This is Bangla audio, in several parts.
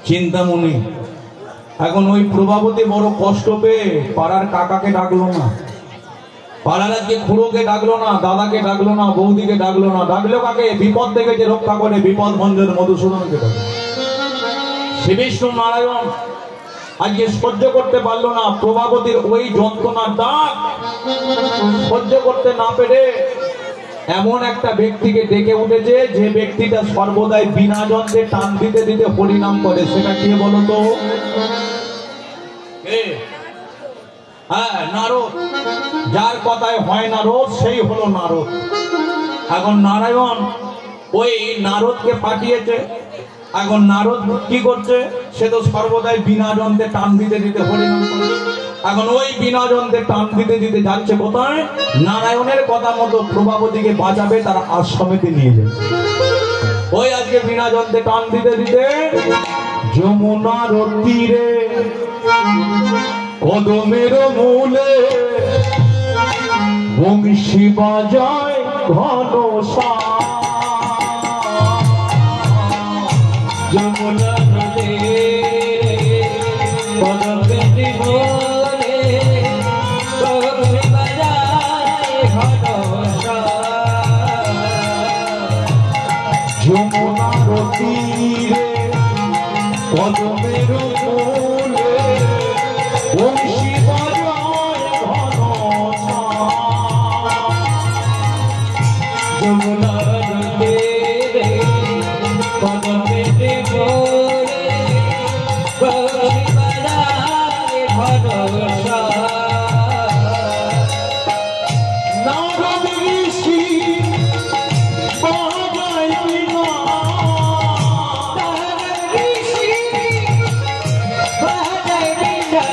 চিন্তামণি। এখন ওই প্রভাবতী বড় কষ্ট পেয়ে পাড়ার কাকাকে ডাকলো না, পাড়ার আজকে খুড়োকে ডাকলো না, দাদাকে ডাকলো না, বৌদিকে ডাকলো না, ডাকলো কাকে? বিপদ থেকে যে রক্ষা করে বিপদ ভঞ্জন মধুসূদনকে ডাকলো। শ্রী বিষ্ণু নারায়ণ আজকে সহ্য করতে পারলো না প্রভাবতীর ওই যন্ত্রণার ডাক, সহ্য করতে না পেরে এমন একটা ব্যক্তিকে ডেকে উঠেছে যে ব্যক্তিটা সর্বদাই বিনা যন্ত্রে টান দিতে দিতে হরিনাম করে। সেটা কে বলতো? হ্যাঁ, নারদ। যার কথায় হয় নারদ সেই হলো নারদ। এখন নারায়ণ ওই নারদকে পাঠিয়েছে। এখন নারদ কি করছে? সে তো সর্বদাই বিনা যন্ত্রে টান দিতে দিতে হরিনাম করে। এখন ওই বিনা যন্ত্রে টান দিতে দিতে যাচ্ছে কোথায়? নারায়ণের কথা মতো প্রভাবতীকে বাঁচাবে, তার আশ্রমেতে নিয়ে যাবে। ওই আজকে বিনা যন্ত্রে টান দিতে দিতে যমুনার তীরে কদমের মূলে বংশী বাজায় ঘন যমুনার তীরে কদমের মূলে বংশী বাজায় ঘন যমুনার তীরে কদমের মূলে বংশী বাজায় ঘন যমুনার তীরে কদমের মূলে বংশী বাজায় ঘন নারদ ঋষি বাজায় বিনা, নারদ ঋষি বাজায় বিনা,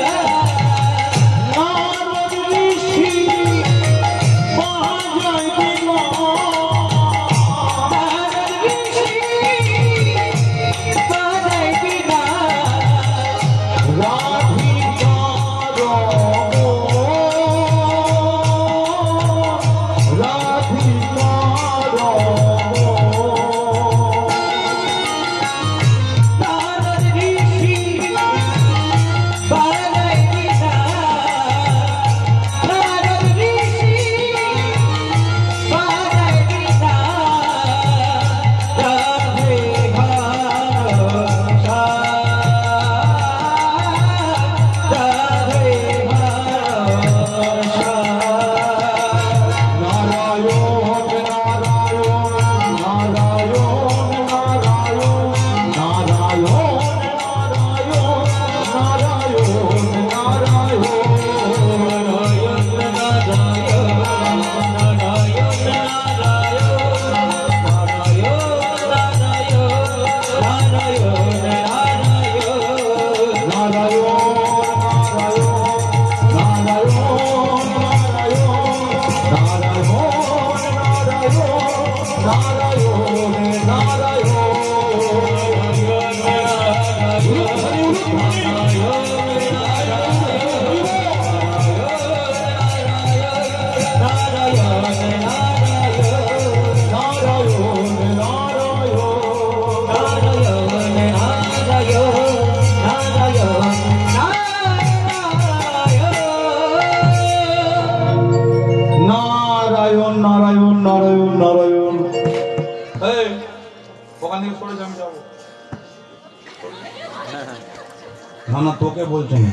না তোকে বলছে না,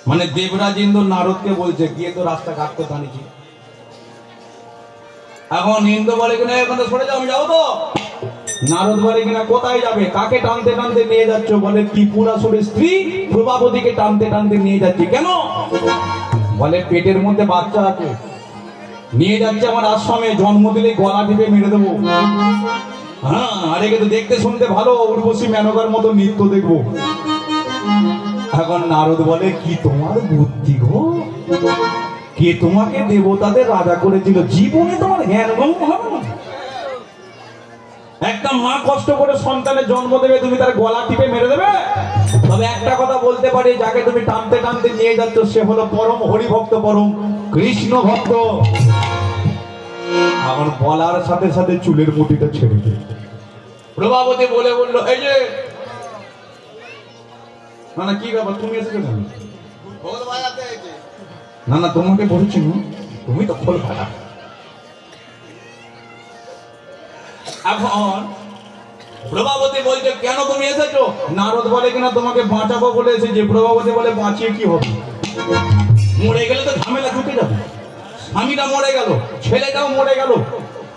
মানে দেবরাজ ইন্দ্র নারদকে বলছে গিয়ে তো রাস্তা কাটতে জানিছি। এখন ইন্দ্র বলে কিনা এখানে সরে যাও, আমি যাবো তো। নারদ বলে কিনা কোথায় যাবে? কাকে টানতে টানতে নিয়ে যাচ্ছ? বলে ত্রিপুরাসুরের স্ত্রী প্রভাবতীকে টানতে টানতে নিয়ে যাচ্ছি। কেন? বলে পেটের মধ্যে বাচ্চা আছে, নিয়ে যাচ্ছে আমার আশ্রমে, জন্ম দিলে গলা টিপে মেরে দেবো। হ্যাঁ, আরে কিন্তু দেখতে শুনতে ভালো, উর্বশী মেনকার মতো নৃত্য দেখবো। এখন নারদ বলে কি তোমার বুদ্ধি গো, কে তোমাকে দেবতাদের রাজা করেছিল? জীবনে তোমার জ্ঞান গম্য হবে না। একটা মা কষ্ট করে সন্তানের জন্ম দেবে, তুমি তার গলা টিপে মেরে দেবে? তবে একটা কথা বলতে পারি, যাকে তুমি টানতে টানতে নিয়ে যাচ্ছ সে হলো পরম হরিভক্ত, পরম কৃষ্ণ ভক্ত। এখন বলার সাথে সাথে চুলের মুঠিটা ছেড়ে দিল। প্রভাবতী বলে বললো, এই যে না না, কি ব্যাপার, তুমি এসেছো কেন? না না, তোমাকে বলছি না, তুমি তো খোল ফাটা। এখন প্রভাবতী বলছে কেন তুমি এসেছো? নারদ বলে কিনা তোমাকে বাঁচাবো বলে এসেছে। প্রভাবতী বলে বাঁচিয়ে কি হবে, মরে গেলে তো ঝামেলা ঢুকে যাবে। স্বামীটা মরে গেল, ছেলেটাও মরে গেল।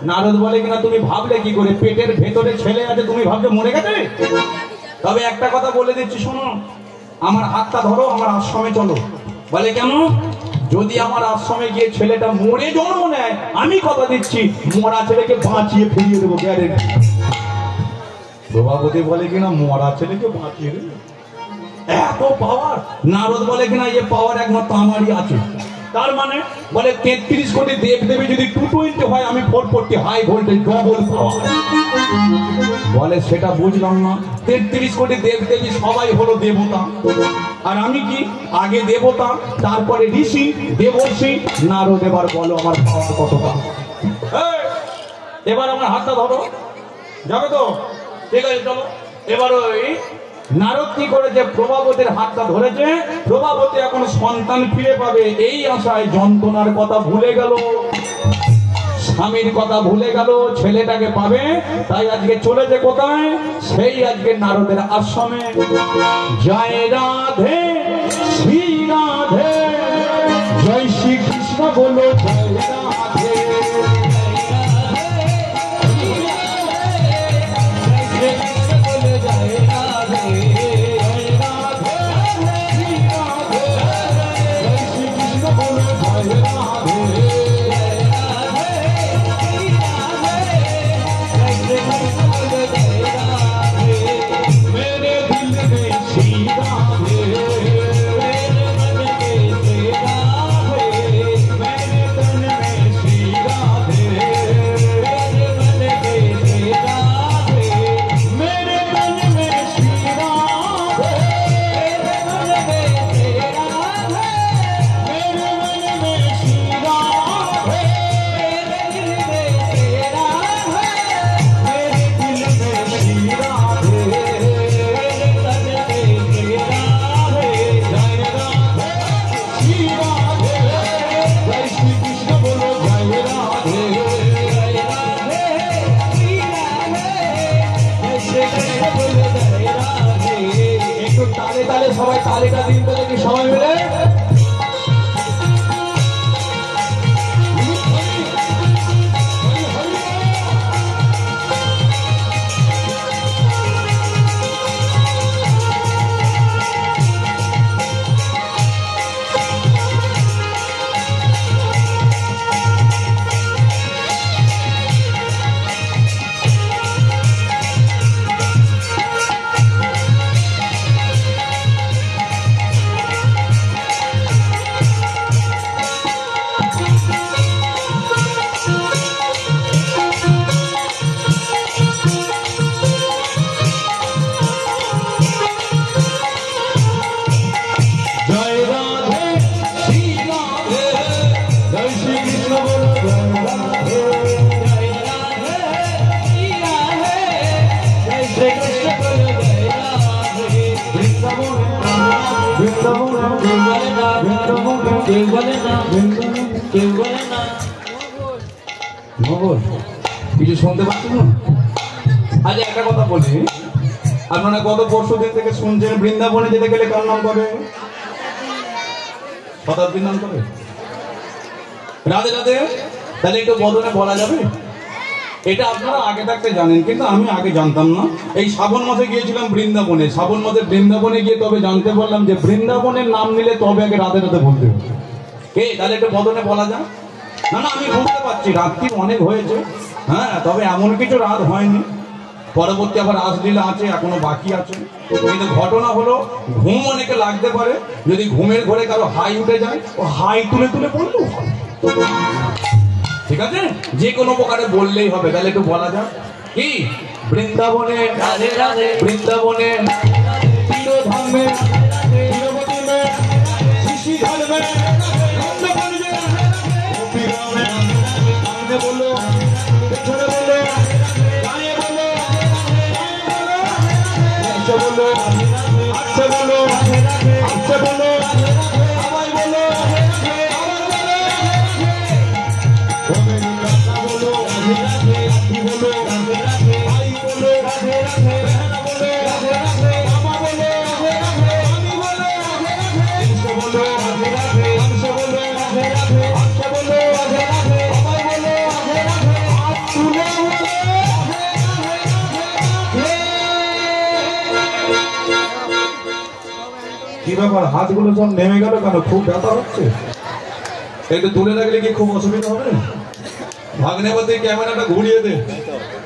নারদ বলে কিনা তুমি ভাবলে কি করে, পেটের ভেতরে ছেলে আছে তুমি ভাবছো মরে গেছে? তবে একটা কথা বলে দিচ্ছি শোনো, আমার হাতটা ধরো, আমার আশ্রমে চলো। বলে কেন? যদি আমার আশ্রমে গিয়ে ছেলেটা মরে জন্ম নেয়, আমি কথা দিচ্ছি মরা ছেলেকে বাঁচিয়ে ফিরিয়ে দেবো, গ্যারেন্টি। প্রভাবতী বলে কিনা মরা ছেলেকে বাঁচিয়ে দেবে, এত পাওয়ার। নারদ বলে কিনা এই পাওয়ার একমাত্র আমারই আছে। তার মানে বলে 33 কোটি দেব দেবী যদি 220 হয়, আমি 440 হাই ভোল্টেজ ডবল পাওয়ার। বলে সেটা বুঝলাম না, 33 কোটি দেব দেবী সবাই হলো দেবতা, আর আমি কি আগে দেবতা তারপরে ঋষি দেবর্ষি? নারদ এবার বলো আমার পাওয়ার কতটা। এবার আমার হাতটা ধরো, যাবে তো? ঠিক আছে চলো। এবার ওই নারদ কি করেছে, প্রভাবতীর হাতটা ধরেছে। প্রভাবতী এখন সন্তান ফিরে পাবে এই আশায় যন্ত্রণার কথা ভুলে গেল, স্বামীর কথা ভুলে গেল, ছেলেটাকে পাবে। তাই আজকে চলেছে কোথায়? সেই আজকে নারদের আশ্রমে। জয় রাধে শ্রী রাধে, জয় শ্রী কৃষ্ণ বলো জয় রাধে। সবাই তালিকা দিন তো দেখি সবাই মিলে। কিছু শুনতে পাচ্ছেন না? আজ একটা কথা বলি, আপনারা গত পরশু দিন থেকে শুনছেন বৃন্দাবনে যেতে গেলে কার নাম করে? শতাব্দীর নাম করে রাধে রাধে। তাহলে একটু বদনে বলা যাবে? এটা আপনারা আগে থাকতে জানেন, কিন্তু আমি আগে জানতাম না। এই শ্রাবণ মাসে গিয়েছিলাম বৃন্দাবনে, শ্রাবণ মাসে বৃন্দাবনে গিয়ে তবে জানতে পারলাম যে বৃন্দাবনের নাম নিলে তবে আগে রাধে রাধে বলতে হবে। কে তাহলে একটু বদনে বলা যায়? না না, আমি বুঝতে পারছি রাত্রি অনেক হয়েছে, হ্যাঁ, তবে এমন কিছু রাত হয়নি। পরবর্তী আবার রাসলীলা আছে, এখনো বাকি আছে। কিন্তু ঘটনা হলো ঘুম অনেকে লাগতে পারে, যদি ঘুমের ঘরে কারো হাই উঠে যায়, ও হাই তুলে তুলে বললেও হবে, ঠিক আছে? যে কোনো প্রকারে বললেই হবে। তাহলে একটু বলা যাক কি? বৃন্দাবনে রাধে রাধে, বৃন্দাবনে তীরধাম মে তিরুপতি মে ঋষি ঘর মে নন্দকুঞ্জ গোপীরা মে। সামনে বলো, পেছনে বলো, দাঁড়িয়ে বলো, নিচে বলো, হাতে বলো। ব্যাপার, হাতগুলো সব নেমে গেল কেন? খুব ব্যথা হচ্ছে? একটু তুলে রাখলে কি খুব অসুবিধা হবে? ভাগ্নেপতি ক্যামেরাটা ঘুরিয়ে দে।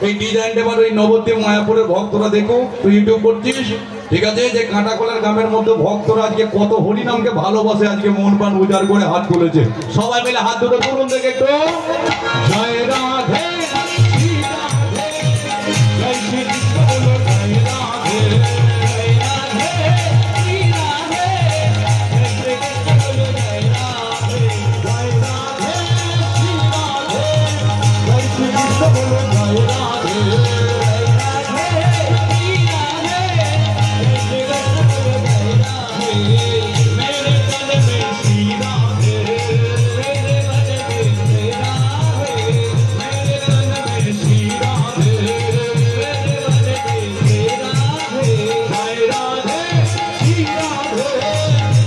এই ডিজাইনটা এবার ওই নবদ্বীপ মায়াপুরের ভক্তরা দেখো। তুই ইউটিউব করছিস, ঠিক আছে? যে কাঁটাকলার গ্রামের মধ্যে ভক্তরা আজকে কত হরিনামকে ভালোবাসে, আজকে মন প্রাণ উজাড় করে হাত তুলেছে। সবাই মিলে হাত দুটো তুলুন দেখে একটু। জয় রাধে শ্রী রাধে, জয় শ্রী কৃষ্ণ বলো জয় রাধে, জয় রাধে শ্রী রাধে, জয় শ্রী কৃষ্ণ বলো জয় রাধে, জয় রাধে শ্রী রাধে, জয় শ্রী কৃষ্ণ বলো জয় রাধে, জয় রাধে শ্রী রাধে, জয় শ্রী কৃষ্ণ বলো জয় রাধে। মেরে তন মে শ্রী রাধে, मेरे मन में श्री राधे, मेरे मन में श्री राधे, मेरे मन में श्री राधे, जय राधे श्री राधे,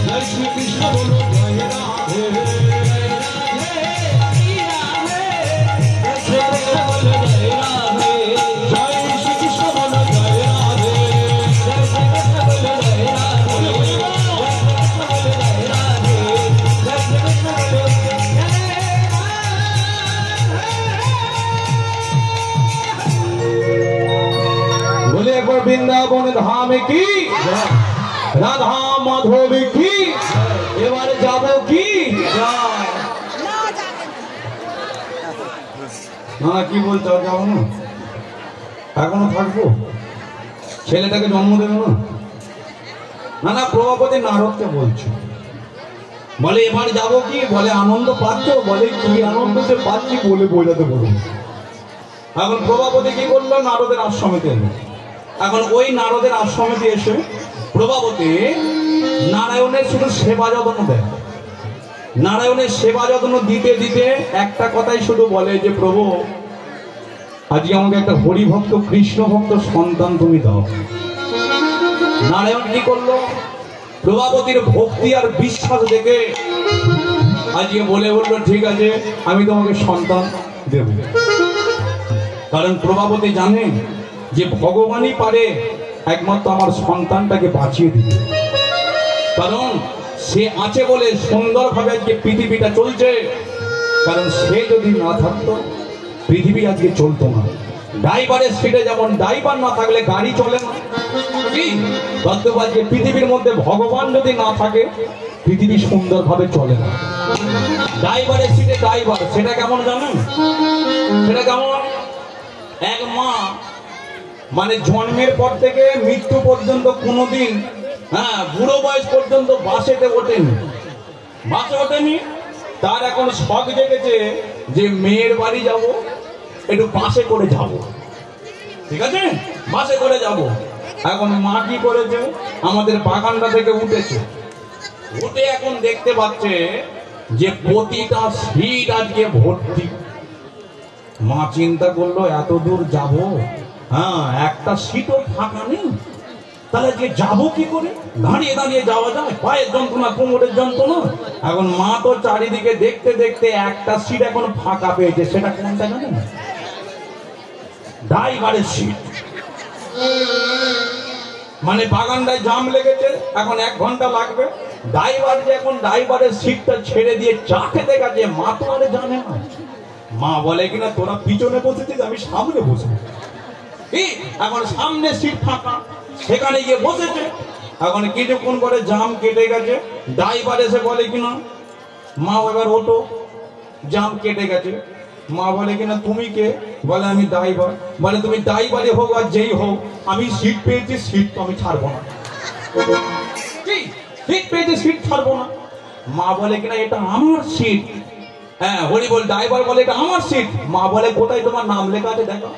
जय श्री कृष्ण बोलो जय राधे, जय राधे श्री राधे, जय श्री कृष्ण बोलो जय राधे, जय श्री कृष्ण बोलो जय राधे, जय श्री कृष्ण बोलो जय राधे, जय श्री कृष्ण बोलो जय राधे, जय श्री कृष्ण बोलो बोले एक बार वृंदावन धाम की, राधा माधव की, এবারে যাব কি? না কি বলছো, যাও না? এখনো থাকবো? ছেলেটাকে জন্ম দেবে না? না না, প্রভাপতি নারদকে বলছো। বলে এবার যাব কি? বলে আনন্দ পাচ্ছ? বলে কি আনন্দ যে পাচ্ছি বলে বোঝাতে বলুন। এখন প্রভাপতি কি করলো? নারদের আশ্রমেতে এলো। এখন ওই নারদের আশ্রমেতে এসে প্রভাপতি নারায়ণের শুধু সেবা যত্ন দেয়। নারায়ণের সেবা যত্ন দিতে দিতে একটা কথাই শুধু বলে যে প্রভু, আজকে আমাকে একটা হরিভক্ত কৃষ্ণ ভক্ত সন্তান তুমি দাও। নারায়ণ কি করলো? প্রভাপতির ভক্তি আর বিশ্বাস দেখে আজকে বলে বললো ঠিক আছে, আমি তোমাকে সন্তান দেব। কারণ প্রভাপতি জানে যে ভগবানই পারে একমাত্র আমার সন্তানটাকে বাঁচিয়ে দিতে। কারণ সে আছে বলে সুন্দরভাবে আজকে পৃথিবীটা চলছে। কারণ সে যদি না থাকতো পৃথিবী আজকে চলতো না। ড্রাইভারের সিটে যেমন ড্রাইভার না থাকলে গাড়ি চলে না, কি তদ্রূপ আজকে পৃথিবীর মধ্যে ভগবান যদি না থাকে পৃথিবী সুন্দরভাবে চলে না। ড্রাইভারের সিটে ড্রাইভার, সেটা কেমন জানেন? সেটা কেমন? এক মা মানে জন্মের পর থেকে মৃত্যু পর্যন্ত কোনোদিন বুড়ো বয়স পর্যন্ত বাসেতে ওঠেনি, বাসে ওঠেনি। তার এখন শখ জেগেছে যে মেয়ের বাড়ি যাব, একটু বাসে করে যাব, ঠিক আছে, বাসে করে যাব। এখন মা কি করেছে? আমাদের বাগানটা থেকে উঠেছে, উঠে এখন দেখতে পাচ্ছে যে প্রতিটা সিট আজকে ভর্তি। মা চিন্তা করলো এত দূর যাব, একটা সিটও ফাঁকা নেই, তাহলে যে যাবো কি করে? দাঁড়িয়ে দাঁড়িয়ে যাওয়া যায়? পায়ের যন্ত্রণা, কোমরের যন্ত্রণা। এখন মা তো চারিদিকে দেখতে দেখতে একটা সিট এখন ফাঁকা পেয়েছে। সেটা কোনটা জানেন? ড্রাইভারের সিট। মানে বাগানটায় জাম লেগেছে, এখন 1 ঘন্টা লাগবে। ড্রাইভার যে এখন ড্রাইভারের সিটটা ছেড়ে দিয়ে চা খেতে গেছে, মা তো আরে জানে না। মা বলে কিনা তোরা পিছনে বসেছিস, আমি সামনে বসবো। এখন সামনে সিট ফাঁকা, সেখানে গিয়ে বসেছে। এখন কিছুক্ষণ পরে জাম কেটে গেছে। ড্রাইভার এসে বলে কিনা মা এবার ওঠো, জাম কেটে গেছে। মা বলে কিনা তুমি কে? বলে আমি ড্রাইভার। বলে তুমি ড্রাইভারে হোক আর যেই হোক, আমি সিট পেয়েছি, সিট তো আমি ছাড়বো না। সিট পেয়েছি, সিট ছাড়বো না। মা বলে কিনা এটা আমার সিট। হরি বল। ড্রাইভার বলে এটা আমার সিট। মা বলে কোথায় তোমার নাম লেখা আছে দেখো।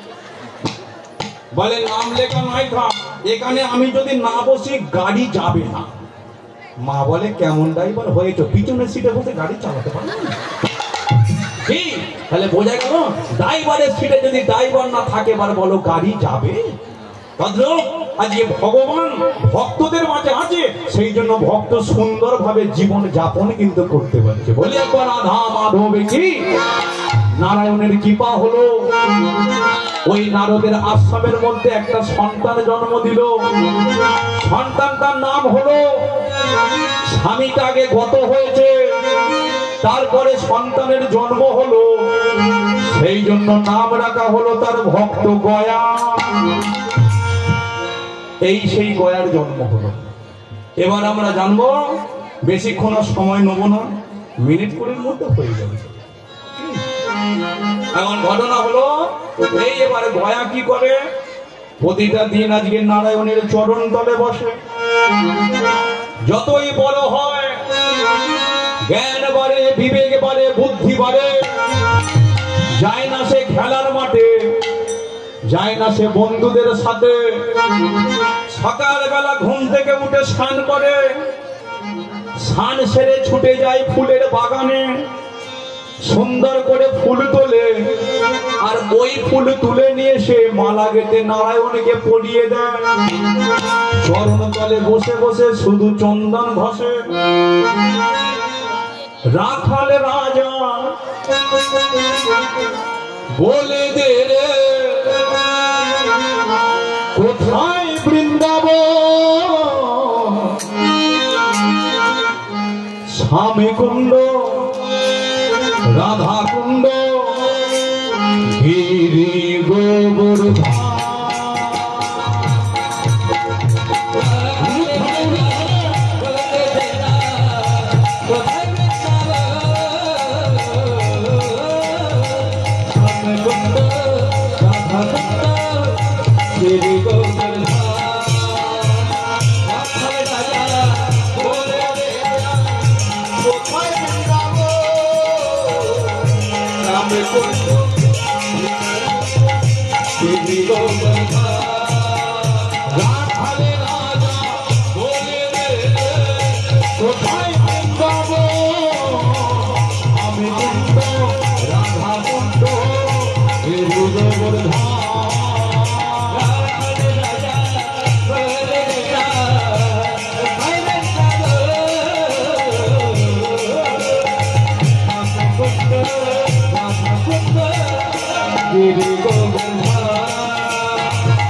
বলে নাম লেখা নাই থাক, এখানে আমি যদি না বসি গাড়ি যাবে না। মা বলে কেমন ড্রাইভার হয়েছে, পিছনের সিটে বসে গাড়ি চালাতে পারে? তাহলে বোঝা গেল ড্রাইভারের সিটে যদি ড্রাইভার না থাকে, এবার বলো গাড়ি যাবে? আজকে ভগবান ভক্তদের মাঝে আছে, সেই জন্য ভক্ত সুন্দরভাবে জীবন যাপন কিন্তু করতে পারছে। বলি একবার রাধা মাধব কি। নারায়ণের কৃপা হলো, ওই নারদের আশ্রমের মধ্যে একটা সন্তান জন্ম দিল। সন্তানটার নাম হলো স্বামীটা আগে গত হয়েছে, তারপরে সন্তানের জন্ম হলো, সেই জন্য নাম রাখা হলো তার ভক্ত গয়া। এই সেই গয়ার জন্ম হলো। এবার আমরা জানবো, বেশিক্ষণ আর সময় নেব না, মিনিট কুড়ির মধ্যে হয়ে যাবে। এখন ঘটনা হলো এই, এবারে গয়া কি করে, প্রতিটা দিন আজকে নারায়ণের চরণ তলে বসে। যতই বড় হয়, জ্ঞান বাড়ে, বিবেক বাড়ে, বুদ্ধি বাড়ে, যায় না সে খেলার মাঠে, যায় না সে বন্ধুদের সাথে। সকালবেলা ঘুম থেকে উঠে স্নান করে, স্নান সেরে ছুটে যায় ফুলের বাগানে, সুন্দর করে ফুল তোলে, আর ওই ফুল তুলে নিয়ে সে মালা গেঁথে নারায়ণকে পরিয়ে দেয়। চরণ তলে বসে বসে শুধু চন্দন ঘষে। রাখাল রাজা বলে দে রে, কোথায় বৃন্দাবন, স্বামী কুণ্ড, রাধা কুণ্ড, গিরি গোবর্ধন।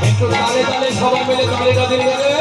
একটু তালে তালে সবাই মিলে তালেটা দিয়ে দেবে।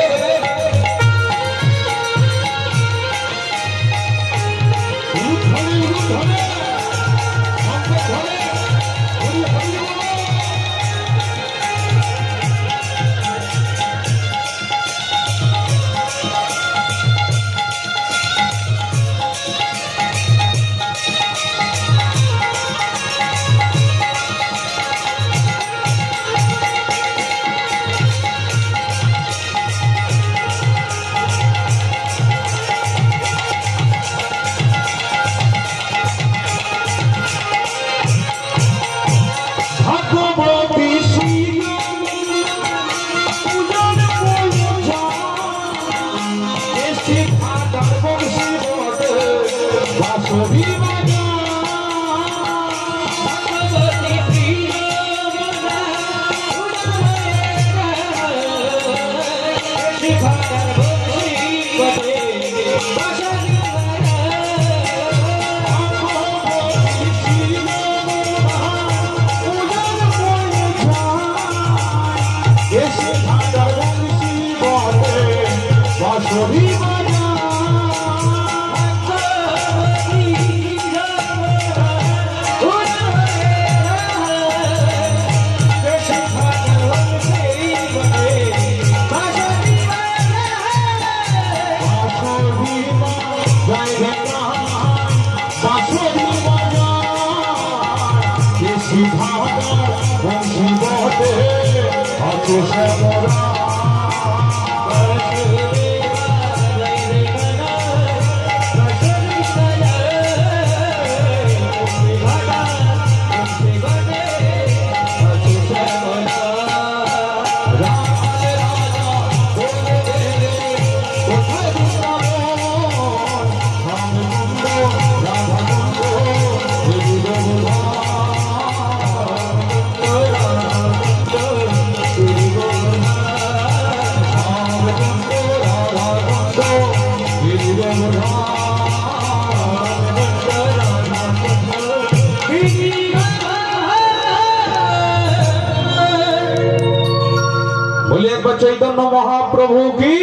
चैतन्य महाप्रभु की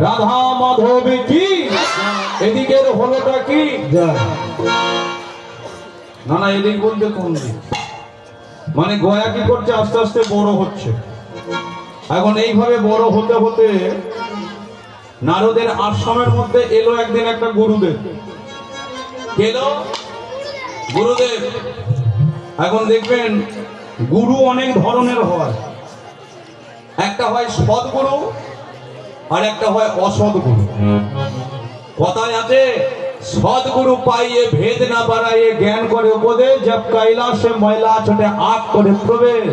রাধা মাধব কি, এদিকের হলোটা কি? না না, এদিক বলতে কোন দিক? মানে গয়া কি করছে, আস্তে আস্তে বড় হচ্ছে। এখন এইভাবে বড় হতে হতে নারদের আশ্রমের মধ্যে এলো একদিন একটা গুরুদেব। এলো গুরুদেব। এখন দেখবেন গুরু অনেক ধরনের হয়, একটা হয় সৎগুরু আর একটা হয় অসৎগুরু। কথায় আছে, সৎগুরু পাইয়ে ভেদ না বাড়াইয়ে জ্ঞান করে উপদেশ, জব কৈলাসে ময়লা ছোটে আগ করে প্রবেশ।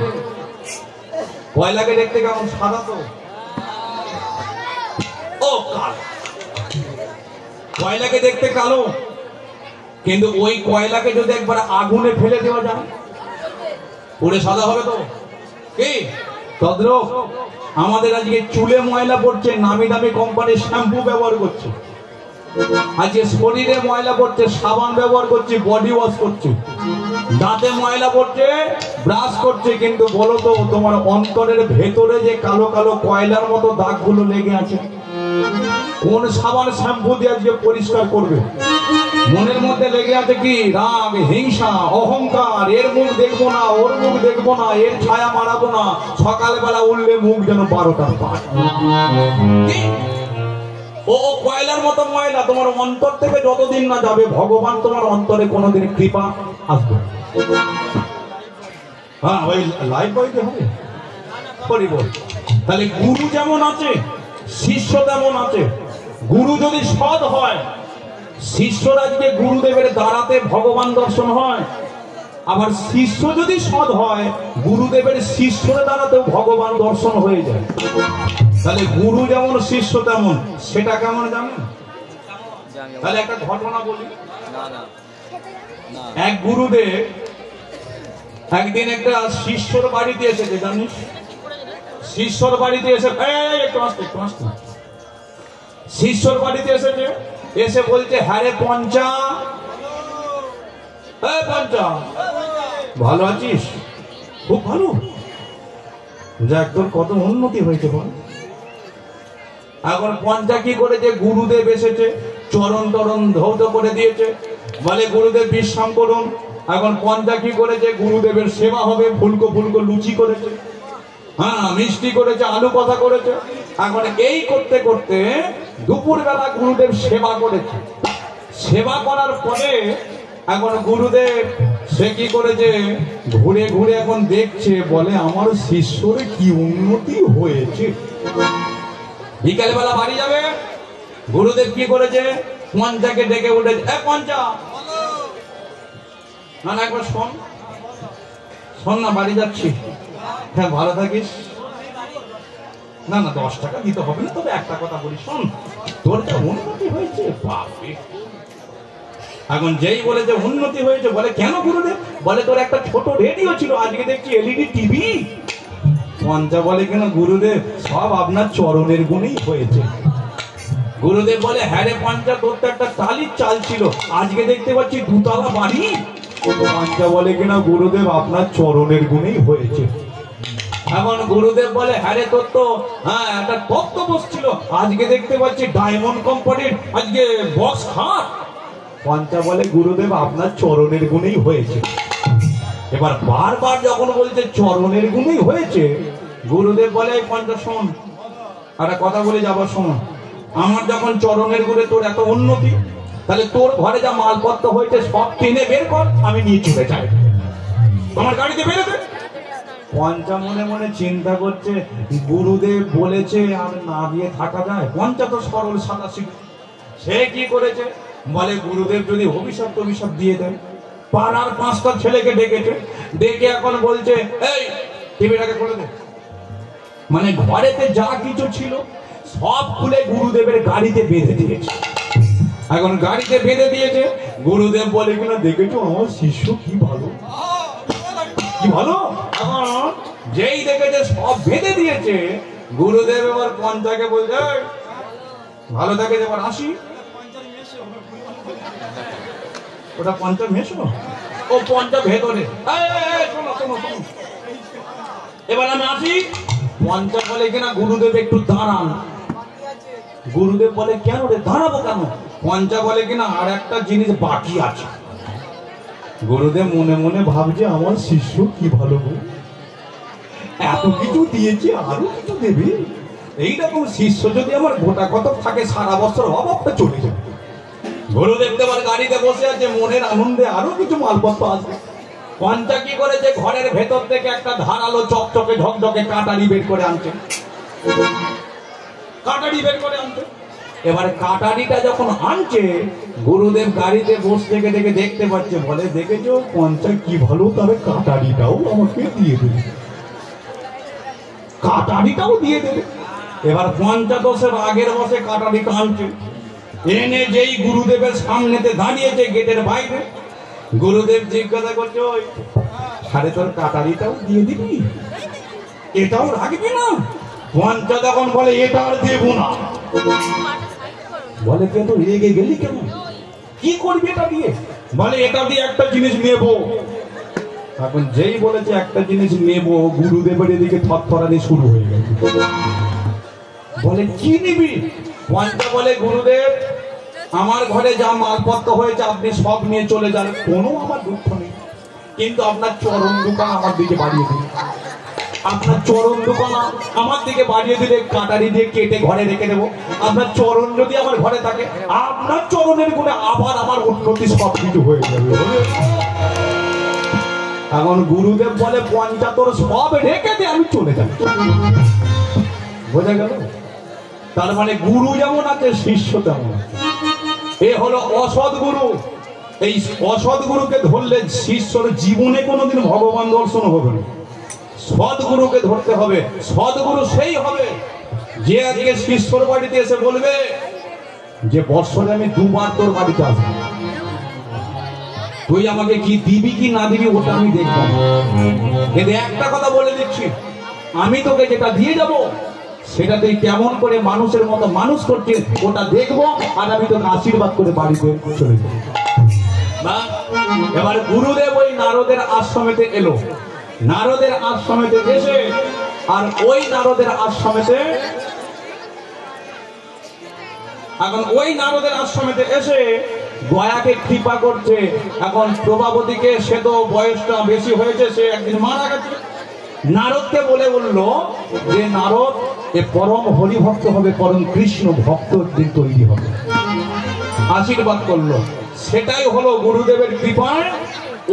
কয়লাকে দেখতে কেমন সাদা, তো ও কালো, কয়লাকে দেখতে কালো, কিন্তু ওই কয়লাকে যদি একবার আগুনে ফেলে দেওয়া যায় পুরো সাদা হবে। তো কি তদ্রূপ আমাদের আজকে চুলে ময়লা পড়ছে, নামি দামি কোম্পানির শ্যাম্পু ব্যবহার করছে, আজকে শরীরে ময়লা পড়ছে, সাবান ব্যবহার করছি, বডি ওয়াশ করছি, দাঁতে ময়লা পড়ছে, ব্রাশ করছে, কিন্তু বলো তো তোমার অন্তরের ভেতরে যে কালো কালো কয়লার মতো দাগগুলো লেগে আছে, কোন সাবান শ্যাম্পু দিয়ে আজকে পরিষ্কার করবে? মনের মধ্যে লেগে আছে কি রাগ, হিংসা, অহংকার, এর মুখ দেখবো না, ওর মুখ দেখবো না, এর ছায়া মারাবো না, সকালবেলা উঠলে মুখ যেন 12টার পায়। ও কয়লার মতো ময়লা তোমার অন্তর থেকে যতদিন না যাবে, ভগবান তোমার অন্তরে কোনোদিন কৃপা আসবে। হ্যাঁ, ওই লাইফ বইতে হবে। তাহলে গুরু যেমন আছে, শিষ্য তেমন আছে। গুরু যদি সৎ হয়, শিষ্যরাজকে গুরুদেবের দ্বারাতে ভগবান দর্শন হয়। আবার শিষ্য যদি সৎ হয়, গুরুদেবের শিষ্যের দ্বারাতেও ভগবান দর্শন হয়ে যায়। তাহলে গুরু যেমন শিষ্য তেমন, সেটা কেমন জানেন? তাহলে একটা ঘটনা বলি। এক গুরুদেব একদিন একটা শিষ্যর বাড়িতে এসেছে, জানিস? শিষ্যর বাড়িতে এসে একটু আসতে শিষ্যর বাড়িতে এসেছে, এসে বলছে, হ্যাঁ রে পঞ্চা, পঞ্চা ভালো আছিস? খুব ভালো। যাক, তোর কত উন্নতি হয়েছে বল। এখন পঞ্চা কি করেছে, গুরুদেব এসেছে, চরণ টরণ ধৌত করে দিয়েছে, বলে গুরুদেব বিশ্রাম করুন। এখন পঞ্চা কি করেছে, গুরুদেবের সেবা হবে, ফুলকো ফুলকো লুচি করেছে, হ্যাঁ মিষ্টি করেছে, আলু কথা করেছে। এখন এই করতে করতে দুপুরবেলা গুরুদেব সেবা করেছে। সেবা করার পরে এখন গুরুদেব সে কি করেছে, ঘুরে ঘুরে এখন দেখছে, বলে আমার শিষ্যর কি উন্নতি হয়েছে। বিকালবেলা বাড়ি যাবে, গুরুদেব কি করেছে, পঞ্চাকে ডেকে উঠেছে, পঞ্চা না না একবার শোন, শোন না, বাড়ি যাচ্ছি। হ্যাঁ ভালো থাকিস। না না 10 টাকা দিতে হবে না, তবে একটা কথা বলি শোন, তোর যা উন্নতি হয়েছে বাপরে। এখন যেই বলে যে উন্নতি হয়েছে, বলে কেন গুরুদেব? বলে তোর একটা ছোট রেডিও ছিল, আজকে দেখছি এলইডি টিভি। পঞ্চা বলে কেন গুরুদেব, সব আপনার চরণের গুণেই হয়েছে। গুরুদেব বলে, হ্যাঁ রে পঞ্চা, তোর তো একটা টালির চাল ছিল, আজকে দেখতে পাচ্ছি 2 তলা বাড়ি। পঞ্চা বলে কিনা গুরুদেব, আপনার চরণের গুণেই হয়েছে। এখন গুরুদেব বলে, হ্যাঁ রে তোর তো একটা তক্ত বসছিল, আজকে দেখতে পাচ্ছি ডায়মন্ড কোম্পানির আজকে বক্স খাট। পঞ্চা বলে, গুরুদেব আপনার চরণের গুণেই হয়েছে। এবার বারবার যখন বলছে চরণের গুণেই হয়েছে, গুরুদেব বলে, পঞ্চা শোন, একটা কথা বলে যাবার শোন, আমার যখন চরণের গুণে তোর এত উন্নতি, তাহলে তোর ঘরে যা মালপত্র হয়েছে সব টেনে বের কর, আমি নিয়ে চলে যাই, তোমার গাড়িতে বেরো দে। পঞ্চা মনে মনে চিন্তা করছে, গুরুদেব বলেছে আর না দিয়ে থাকা যায়? পঞ্চা তো সরল সাদা শিখে, সে কি করেছে, বলে গুরুদেব যদি অভিশাপ টভিশাপ দিয়ে দেন। পাড়ার 5টা ছেলেকে ডেকেছে, ডেকে এখন বলছে, এই টিভিটাকে খুলে দে। মানে ঘরেতে যা কিছু ছিল সব খুলে গুরুদেবের গাড়িতে বেঁধে দিয়েছে। এখন গাড়িতে বেঁধে দিয়েছে, গুরুদেব বলে কিনা, দেখেছো আমার শিষ্য কি ভালো, কি ভালো। যেই দেখেছে সব বেঁধে দিয়েছে, গুরুদেব এবার পঞ্চাকে বলছে, ভালো থাকে, এবার আসি। ওটা পঞ্চা মেশো, ও পঞ্চা ভেতরে, এবার আমি আসি। পঞ্চা বলে কিনা, গুরুদেব একটু দাঁড়ান। গুরুদেব বলে কেন রে, দাঁড়াবো কেন? পঞ্চা বলে কিনা আর একটা জিনিস বাকি আছে। গুরুদেব মনে মনে ভাবছে আমার শিষ্য কি ভালো গো, এত কিছু দিয়েছে আরো কিছু দেবে। এইরকম শিষ্য যদি আমার গোটা কত থাকে সারা বছর অভাবটা চলে যাবে। গুরুদেব দেবার গাড়িতে বসে আছে, মনের আনন্দে আরো কিছু মালপত্র আছে। পঞ্চা কি করেছে, ঘরের ভেতর থেকে একটা ধারালো চকচকে ঝকঝকে কাটারি বের করে আনছে। কাটারি বের করে আনছে। এবার কাটারিটা যখন আনছে, গুরুদেব গাড়িতে বসে থেকে দেখে দেখতে পাচ্ছে, বলে দেখেছো পঞ্চা কি ভালো, তবে কাটারিটাও আমাকে দিয়ে দেবে, কাটারিটাও দিয়ে দেবে। এবার পঞ্চাদশের আগের বসে কাটারিটা আনছে, এনে যেই গুরুদেবের সামনেতে দাঁড়িয়েছে গেটের বাইরে, গুরুদেব জিজ্ঞাসা করছে, ওই আরে তোর কাটারিটাও দিয়ে দিবি, এটাও রাখবি না? পঞ্চা তখন বলে এটা আর দেবো না। বলে কে তো রেগে গেলি কেন, কি করবি এটা দিয়ে? বলে এটা দিয়ে একটা জিনিস নেব। এখন যেই বলেছে একটা জিনিস নেব, গুরুদেবের এদিকে থরথরানি শুরু হয়ে গেছে। বলে কি নিবি? পঞ্চা বলে গুরুদেব আমার ঘরে যা মালপত্র হয়েছে আপনি সব নিয়ে চলে যান, কোনো আমার দুঃখ নেই, কিন্তু আপনার চরণ দোকান আমার দিকে বাড়িয়ে দিন। আপনার চরণ দোকান আমার দিকে বাড়িয়ে দিলে কাটারি দিয়ে কেটে ঘরে রেখে দেবো। আপনার চরণ যদি আমার ঘরে থাকে, আপনার চরণের গুণে আবার আমার উন্নতি সব কিছু হয়ে যাবে। এখন গুরুদেব বলে পঞ্চা তোর সব রেখে দে, আমি চলে যাই। বোঝা গেল? তার মানে গুরু যেমন আছে শিষ্য তেমন আছে। এ হলো অসৎ গুরু। এই অসৎ গুরুকে ধরলে শিষ্যর জীবনে কোনোদিন ভগবান দর্শন হবে না। সদ্গুরুকে ধরতে হবে। সদ্গুরু সেই হবে যে আজকে শিষ্যর বাড়িতে এসে বলবে যে বৎসরে আমি দুবার তোর বাড়িতে আসবো, তুই আমাকে কি দিবি কি না দিবি ওটা আমি দেখব। কিন্তু একটা কথা বলে দিচ্ছি, আমি তোকে যেটা দিয়ে যাব সেটা তুই কেমন করে মানুষের মতো মানুষ করছিস ওটা দেখবো, আর আমি তোকে আশীর্বাদ করে বাড়িতে চলে যাবো। এবার গুরুদেব ওই নারদের আশ্রমেতে এলো। নারদের আশ্রমেতে এসে, আর ওই নারদের আশ্রমেতে এখন ওই নারদের আশ্রমেতে এসে গয়াকে কৃপা করছে। এখন প্রভাবতীকে, সে তো বয়সটা বেশি হয়েছে, সে একদিন মারা গেছে। নারদকে বলে বলল যে নারদ এ পরম হরিভক্ত হবে, পরম কৃষ্ণ ভক্ত তৈরি হবে, আশীর্বাদ করলো। সেটাই হলো গুরুদেবের কৃপায়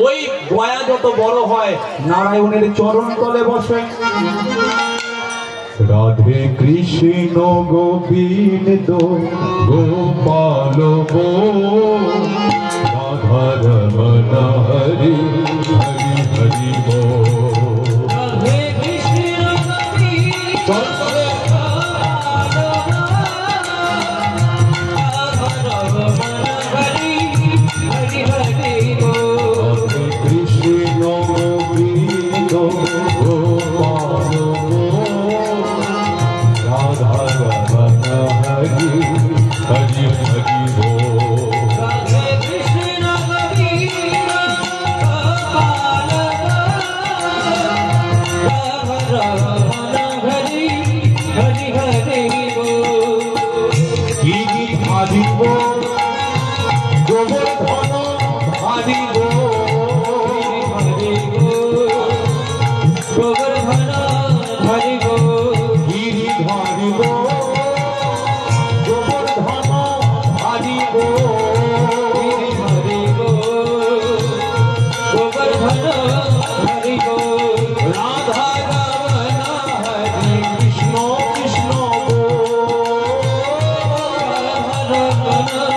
ওই গয়া যত বড় হয় নারায়ণের চরণ তলে বসে। রাধে কৃষ্ণ গোবিন্দ গোপাল গো, রাধা রমণ হরি হরি হরি গো। রাধে কৃষ্ণ গোবিন্দ Rama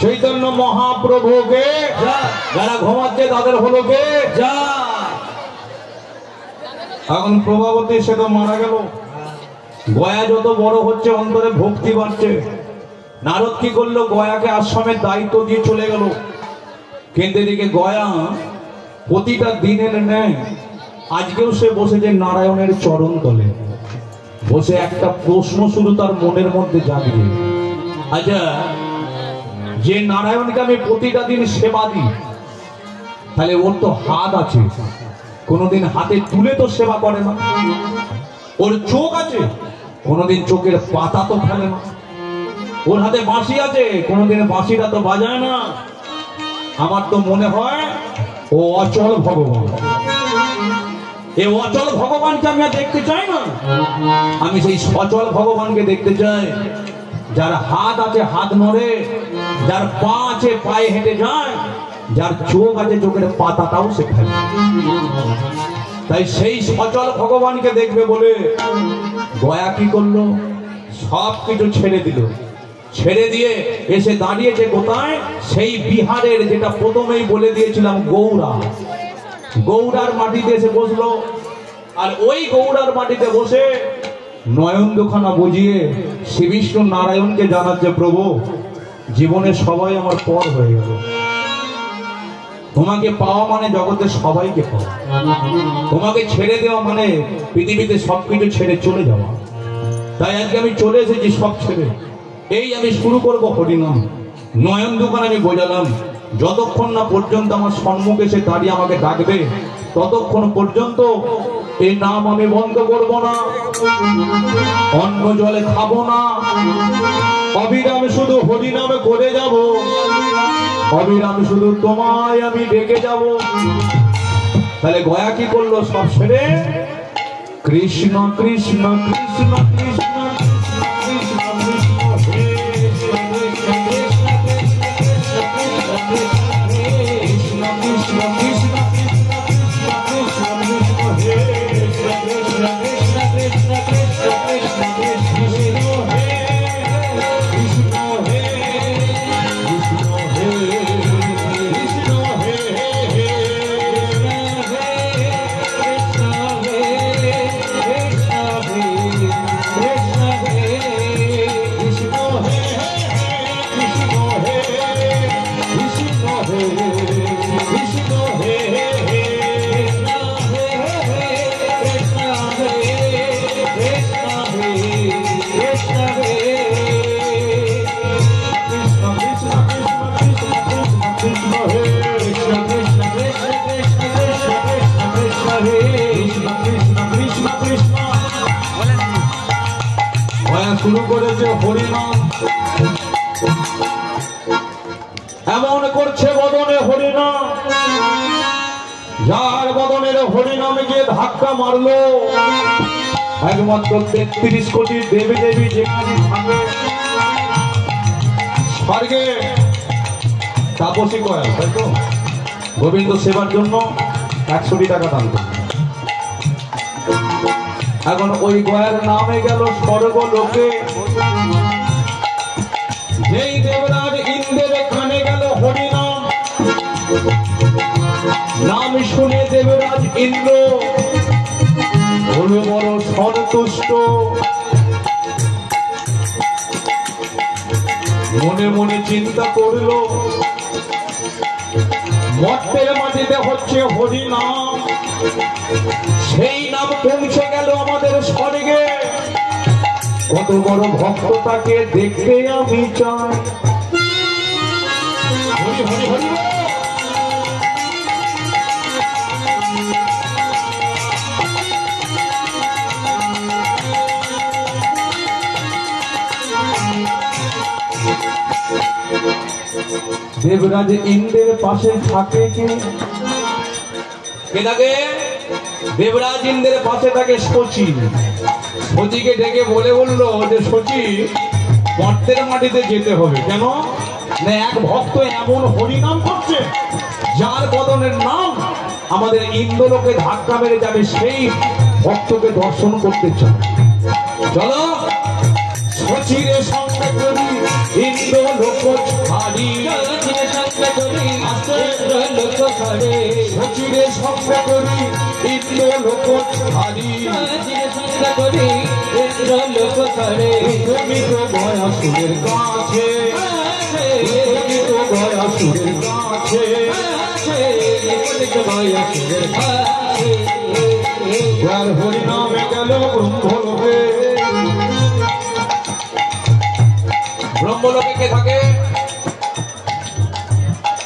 चैतन्य महाप्रभु के যারা ঘুমাচ্ছে তাদের হলো কে এখন প্রভাবতী সে তো মারা গেল গয়া যত বড় হচ্ছে অন্তরে ভক্তি বাড়ছে নারদ কি করলো গয়াকে আশ্রমের দায়িত্ব দিয়ে চলে গেল কিন্তু এদিকে গয়া প্রতিটা দিনের ন্যায় আজকেও সে বসেছে নারায়ণের চরণ তলে বসে একটা প্রশ্ন শুধু তার মনের মধ্যে জাগিয়ে আচ্ছা যে নারায়ণকে আমি প্রতিটা দিন সেবা দিই তাহলে ওর তো হাত আছে কোনোদিন হাতে তুলে তো সেবা করে না ওর চোখ আছে কোনোদিন চোখের পাতা তো ফেলে না ওর হাতে বাঁশি আছে কোনোদিন বাঁশিটা তো বাজায় না আমার তো মনে হয় ও অচল ভগবান এই অচল ভগবানকে আমি আর দেখতে চাই না আমি সেই সচল ভগবানকে দেখতে চাই যার হাত আছে হাত নড়ে যার পা আছে পায়ে হেঁটে যায় যার চোখ আছে চোখের পাতাটাও সে ফেলে তাই সেই সচল ভগবানকে দেখবে বলে গয়া কি করলো সব কিছু ছেড়ে দিল ছেড়ে দিয়ে এসে দাঁড়িয়েছে কোথায় সেই বিহারের যেটা প্রথমেই বলে দিয়েছিলাম গৌড়ার মাটিতে এসে বসলো আর ওই গৌড়ার মাটিতে বসে নয়ন দুখানা বুঝিয়ে শ্রী বিষ্ণু নারায়ণকে জানাচ্ছে প্রভু জীবনে সবাই আমার পর হয়ে গেল তোমাকে পাওয়া মানে জগতের সবাইকে পাওয়া তোমাকে ছেড়ে দেওয়া মানে পৃথিবীতে সবকিছু ছেড়ে চলে যাওয়া তাই আজকে আমি চলে এসেছি সব ছেড়ে এই আমি শুরু করবো হরিনাম নয়ন দোকান আমি বোঝালাম যতক্ষণ না পর্যন্ত আমার সম্মুখে সে দাঁড়িয়ে আমাকে ডাকবে ততক্ষণ পর্যন্ত এই নাম আমি বন্ধ করব না অন্ন জলে খাবো না অবিরাম শুধু হরিনামে করে যাব অবিরাম শুধু তোমায় আমি ডেকে যাব তাহলে গয়া কি করলো সব ছেড়ে কৃষ্ণ কৃষ্ণ কৃষ্ণ কৃষ্ণ শুরু করেছে হরিনাম এমন করছে বদনে হরিনাম যার বদনের হরিনামে গিয়ে ধাক্কা মারলো একমাত্র 33 কোটি দেবী দেবী যেখানে থাকে স্বর্গে তাপসী করেন, তাই তো? গোবিন্দ সেবার জন্য 100 কোটি টাকা দান করে। এখন ওই গয়ার নামে গেল স্বর্গ লোকে। যেই দেবরাজ ইন্দ্রের কানে গেল হরিনাম, নাম শুনে দেবরাজ ইন্দ্র হলো বড় সন্তুষ্ট। মনে মনে চিন্তা করলো, মর্তের মাটিতে হচ্ছে হরিনাম, সেই নাম পৌঁছে গেল আমাদের স্বর্গে। কত বড় ভক্ত তাকে দেখতে আমি চাই। হরি হরি হরি। দেবরাজ ইন্দ্রের পাশে থাকে কে? কে থাকে? দেবরাজ ইন্দ্রের পাশে থাকে শচী। শচীকে ডেকে বললো যে শচী, মর্তের মাটিতে যেতে হবে। কেন না, এক ভক্ত এমন হরিনাম করছে যার বদনের নাম আমাদের ইন্দ্রলোকে ধাক্কা মেরে যাবে, সেই ভক্তকে দর্শন করতে চায়। চলো শচীরে সঙ্গে করি ইন্দ্র লোক ছাড়ি, শচীরে সঙ্গে করি ইন্দ্র লোক ছাড়ি, তুমি তো গয়াসুরের কাছে, তুমি তো গয়াসুরের কাছে, যার হরিনামে গেল ব্রহ্মলোকে। ব্রহ্মলোকে কে থাকে?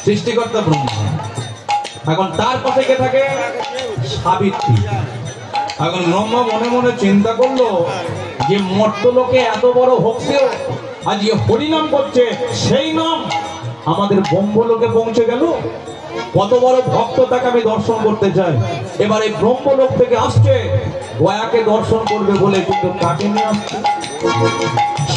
সৃষ্টিকর্তা ব্রহ্মা। এখন তার পাশে কে থাকে? সাবিত্রী। এখন ব্রহ্মা মনে মনে চিন্তা করলো যে মর্তলোকে এত বড় ভক্তেও আজ হরিনাম করছে, সেই নাম আমাদের ব্রহ্মলোকে পৌঁছে গেল। কত বড় ভক্ত, তাকে আমি দর্শন করতে চাই। এবার এই ব্রহ্মলোক থেকে আসছে, গয়াকে দর্শন করবে বলে, কিন্তু কাকে নিয়ে আসছে?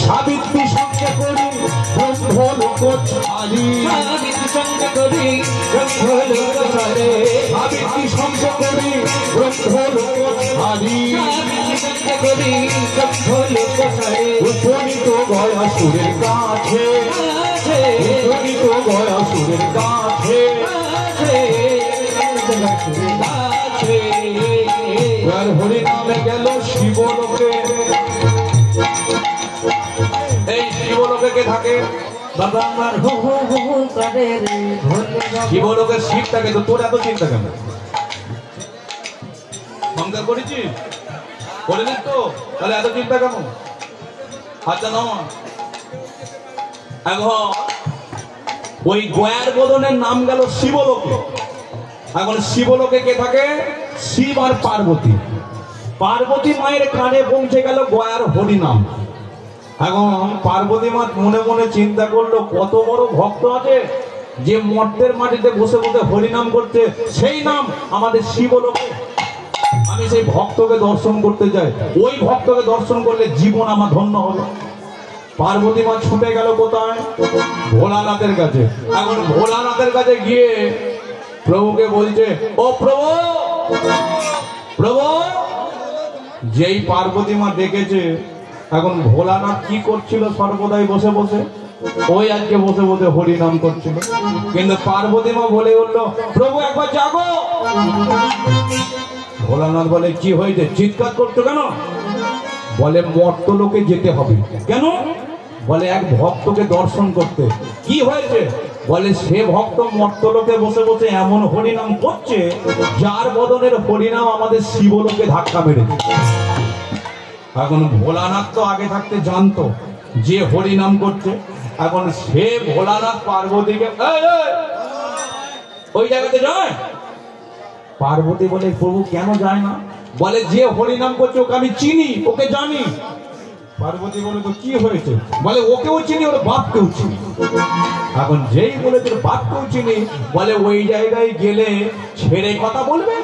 সাবিত্রী সঙ্গে করি ব্রহ্মলোক ছাড়ি, সাবিত্রী সঙ্গে করি ব্রহ্মলোক ছাড়ি, সাবিত্রী সঙ্গে করি ব্রহ্মলোক ছাড়ি, সাবিত্রী সঙ্গে করি ব্রহ্মলোক ছাড়ি। তুমি তো গয়াসুরের কাছে, তুমি তো গয়াসুরের কাছে, হরিনামে গেল শিবলোকে। এই শিবলোকে কে থাকে? শিবলোকের শিব থাকে। তো তোর এত চিন্তা কেন? সংসার করেছিস, করেছিস তো, তাহলে এত চিন্তা কেন? আচ্ছা নয়, এখন ওই গয়ার বদনের নাম গেল শিবলোকে। এখন শিবলোকে কে থাকে? শিব আর পার্বতী। পার্বতী মায়ের কানে পৌঁছে গেল গয়ার হরিনাম। এখন পার্বতী মা মনে মনে চিন্তা করলো, কত বড় ভক্ত আছে যে মর্তের মাটিতে বসে বসে হরিনাম করছে, সেই নাম আমাদের শিবলোকে। আমি সেই ভক্তকে দর্শন করতে যাই, ওই ভক্তকে দর্শন করলে জীবন আমার ধন্য হবে। পার্বতী মা ছুটে গেল কোথায়? ভোলানাথের কাছে। এখন ভোলানাথের কাছে গিয়ে প্রভুকে বলছে, ও প্রভু, প্রভু। যেই পার্বতী মা দেখেছে এখন ভোলানাথ কি করছিল সর্বদাই বসে বসে, ওই আজকে বসে বসে হরিনাম করছিল। কিন্তু পার্বতী মা বলে উঠলো, প্রভু একবার জাগো। ভোলানাথ বলে, কি হয়েছে, চিৎকার করছো কেন? বলে, মর্তলোকে যেতে হবে। কেন? বলে, এক ভক্তকে দর্শন করতে। কি হয়েছে? বলে, সে ভক্ত মর্তলোকে বসে বসে এমন হরিনাম করছে যার বদনের হরিনাম আমাদের শিবলোকে ধাক্কা মেরেছে। এখন ভোলানাথ তো আগে থাকতে জানতো যে হরিনাম করছে। এখন সে ভোলানাথ পার্বতীকে ওই জায়গাতে যায়। পার্বতী বলে, প্রভু কেন যায় না? বলে, যে হরিনাম করছে ওকে আমি চিনি, ওকে জানি। পার্বতী বলে, তো কি হয়েছে? বলে, ওকেও চিনি, ওর বাপকেও চিনি। এখন যেই বলে তোর বাপকেও চিনি, বলে ওই জায়গায় গেলে ছেড়ে কথা বলবে?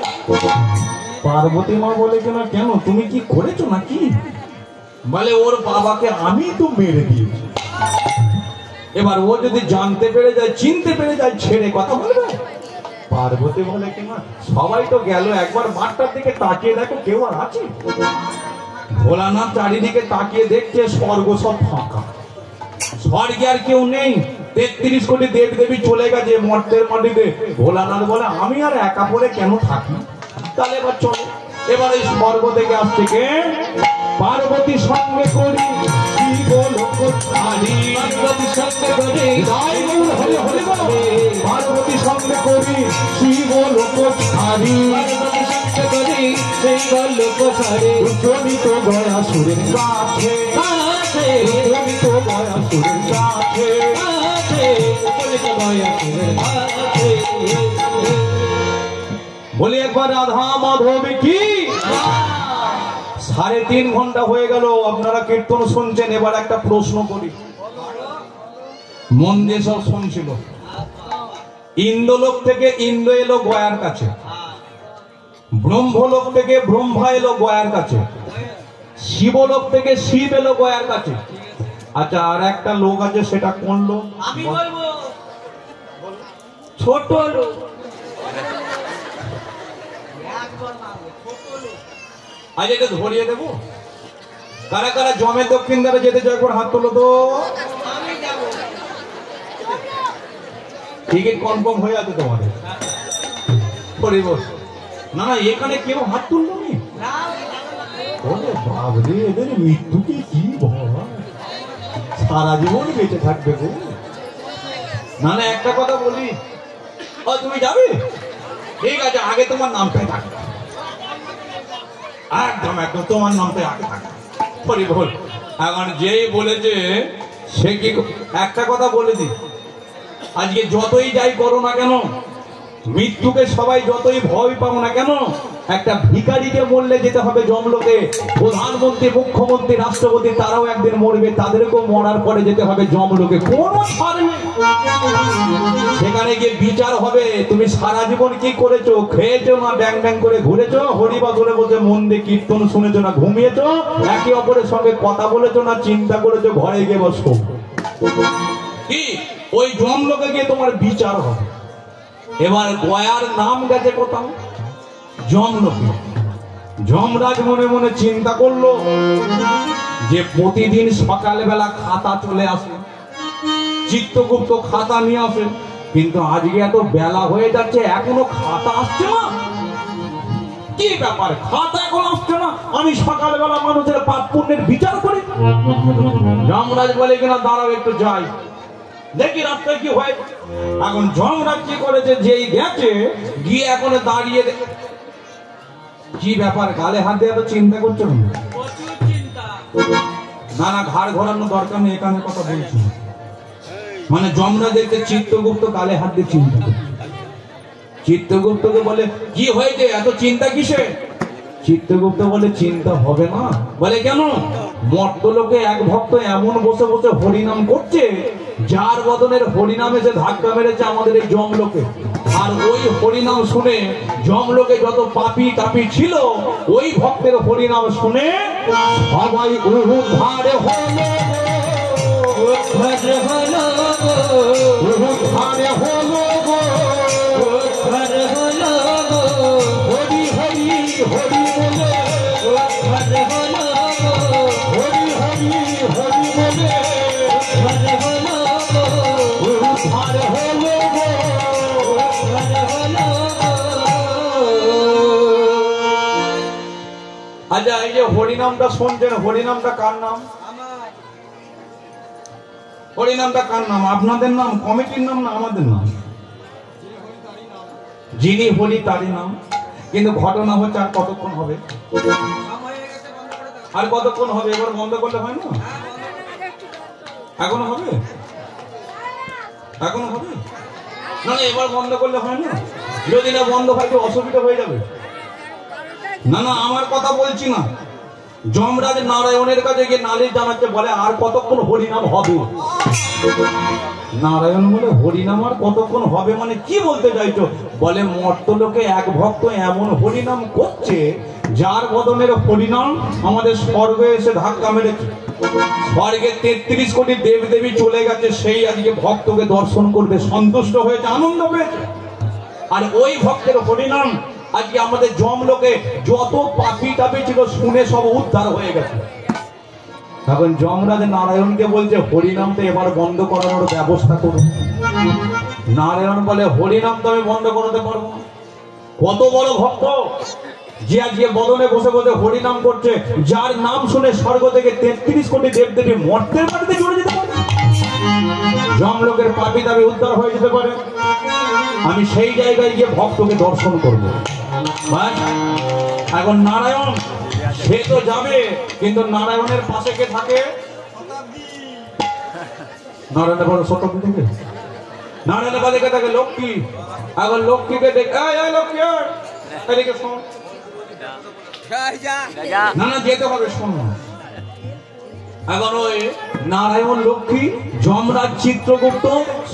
পার্বতী মা বলে কিনা কেন তুমি কি করেছো নাকি? বলে ওর বাবাকে আমি তো মেরে দিয়েছি। এবার ও যদি জানতে পেরে যায়, চিনতে পেরে যায়, ছেড়ে কথা বলবে? পার্বতী বলে কিনা সবাই তো গেল, একবার মাঠটার দিকে তাকিয়ে দেখো কেউ আর আছে? ভোলানাথ চারিদিকে তাকিয়ে দেখছে স্বর্গ সব ফাঁকা, স্বর্গে আর কেউ নেই। 33 কোটি দেব দেবী চলে গেছে মর্তের মাটিতে। ভোলানাথ বলে আমি আর একা পড়ে কেন থাকি, তাহলে এবার চলো। এবার এই স্বর্গ থেকে আসছে কে? পার্বতী সঙ্গে করি শিব লোকধারী, পার্বতী সঙ্গে করি জয় গৌর হরে হরে বলো, পার্বতী সঙ্গে করি শিব লোকধারী, পার্বতী সঙ্গে করি শিব লোকধারী, জনিত গয়া সুরের কাছে, জনিত গয়া সুরের কাছে, জনিত গয়া সুরের কাছে। বলি একবার রাধা মাধব কি? 3.5 ঘন্টা হয়ে গেল আপনারা কীর্তন শুনছেন। এবার একটা প্রশ্ন করি, মন দিয়ে সব শুনছিল। ইন্দ্রলোক থেকে ইন্দ্র এলো গয়ার কাছে, ব্রহ্মলোক থেকে ব্রহ্মা এলো গয়ার কাছে, শিবলোক থেকে শিব এলো গয়ার কাছে। আচ্ছা, আর একটা লোক আছে, সেটা কোন লোক? আমি বলবো, ছোট লোক। আজ এটা ধরিয়ে দেবো। কারা কারা জমের দক্ষিণ দ্বারা যেতে চায় একবার হাত তোলো তো। টিকিট কনফার্ম হয়ে আছে তোমাদের? না না, এখানে কেউ হাত তুললো নি? বাবরে, এদের মৃত্যুকে কি ভয়, সারা জীবন বেঁচে থাকবে গো। না না, একটা কথা বলি, তুমি যাবে? ঠিক আছে, আগে তোমার নামটাই থাকবে, একদম একদম তোমার নামটাই আগে থাকবে। বল, এখন যেই বলেছে সে কি। একটা কথা বলে দি, আজকে যতই যাই করো না কেন, মৃত্যুকে সবাই যতই ভয় পাবো না কেন, একটা ভিখারিকে মরলে যেতে হবে জমলোকে। প্রধানমন্ত্রী, মুখ্যমন্ত্রী, রাষ্ট্রপতি তারাও একদিন মরবে, তাদেরকেও মরার পরে যেতে হবে জমলোকে। কোনো ছাড় নেই, সেখানে গিয়ে বিচার হবে। তুমি সারা জীবন কি করেছো? খেয়েছো না ব্যাং ব্যাং করে ঘুরেছো? হরিবাসরে বসে মন দিয়ে কীর্তন শুনেছো না ঘুমিয়েছো? একে অপরের সঙ্গে কথা বলেছো না চিন্তা করেছো? ঘরে গিয়ে বসো কি, ওই জমলোকে গিয়ে তোমার বিচার হবে। এবার গয়ার নাম গেছে কোথাও? জমলোকে। যমরাজ মনে মনে চিন্তা করলো যে প্রতিদিন সকালবেলা খাতা চলে আসে, চিত্রগুপ্ত খাতা নিয়ে আসে, কিন্তু আজকে এত বেলা হয়ে যাচ্ছে এখনো খাতা আসছে না। কি ব্যাপার, খাতা এখন আসছে না? আমি সকালবেলা মানুষের পাপ পুণ্যের বিচার করি। যমরাজ বলে কিনা দাঁড়াও একটু যাই, দেখি রাস্তায় কি হয়। এখন যমরাজ কি করেছে, যেই গেছে গিয়ে এখন দাঁড়িয়ে, কি ব্যাপার গালে হাত দিয়ে এত চিন্তা করছো? না না, ঘাড় ঘোরানো দরকার নেই, এখানে কথা বলছি। মানে যমরাজ দেখতে চিত্রগুপ্ত গালে হাত দিয়ে চিন্তা করছে। চিত্রগুপ্তকে বলে কি হয়েছে, এত চিন্তা কিসে? চিত্রগুপ্ত বলে চিন্তা হবে না। বলে কেন? মর্তলোকে এক ভক্ত এমন বসে বসে হরিনাম করছে, যার বদনের হরিনাম এসে ধাক্কা মেরেছে আমাদের এই জমলোকে। আর ওই হরিনাম শুনে জমলোকে যত পাপী তাপী ছিল, ওই ভক্তের হরিনাম শুনে সবাই উদ্ধার হলো, উদ্ধার হলো, উদ্ধার হলো, উদ্ধার হলো, হরি হরি হরি বলে উদ্ধার হলো, হরি হরি হরি বলে উদ্ধার হলো, উদ্ধার হলো, উদ্ধার হলো। আচ্ছা, এই যে হরিনামটা শুনছেন, হরিনামটা কার নাম? হরিনামটা কার নাম? আপনাদের নাম, কমিটির নাম না আমাদের নাম? যিনি হরি তারই নাম। কিন্তু ঘটনা হচ্ছে আর কতক্ষণ হবে, আর কতক্ষণ হবে? এবার বন্ধ করলে হয় না? এখনো হবে, এখনো হবে না? এবার বন্ধ করলে হয় না? যদি না বন্ধ হয় তো অসুবিধা হয়ে যাবে। না না, আমার কথা বলছি না, যমরাজ নারায়ণের কাছে গিয়ে নালিশ জানাচ্ছে, বলে আর কতক্ষণ হরিনাম হবে? নারায়ণ বলে হরিনাম আর কতক্ষণ হবে মানে কি বলতে চাইছো? বলে মর্তলোকে এক ভক্ত এমন হরিনাম করছে যার বদনের হরিনাম আমাদের স্বর্গে এসে ধাক্কা মেরেছে। স্বর্গে 33 কোটি দেব দেবী চলে গেছে, সেই আজকে ভক্তকে দর্শন করবে, সন্তুষ্ট হয়েছে, আনন্দ পেয়েছে। আর ওই ভক্তের হরিনাম আজকে আমাদের যমলোকে যত পাপি টাপি ছিল শুনে সব উদ্ধার হয়ে গেছে। এখন যমরাজ নারায়ণকে বলছে হরিনামটা এবার বন্ধ করানোর ব্যবস্থা করুন। নারায়ণ বলে হরিনাম তো আমি বন্ধ করাতে পারবো না। কত বড় ভক্ত যে আজকে বদনে বসে বসে হরিনাম করছে, যার নাম শুনে স্বর্গ থেকে 33 কোটি দেবদেবী মর্তের বাড়িতে চলে যেতে পারে, যমলোকের পাপি দাবি উদ্ধার হয়ে যেতে পারে। আমি সেই জায়গায় গিয়ে ভক্তকে দর্শন করব। এখন নারায়ণ সে তো যাবে, কিন্তু নারায়ণের পাশে কে থাকে? নারায়ণের পাশে শতাব্দী থেকে নারায়ণের পাশে কে থাকে? লক্ষ্মী। এখন লক্ষ্মীকে দেখে লক্ষ্মী এদিকে শোন, না না যেতে হবে, শোন। এখন ওই নারায়ণ, লক্ষ্মী, যমরাজ, চিত্রগুপ্ত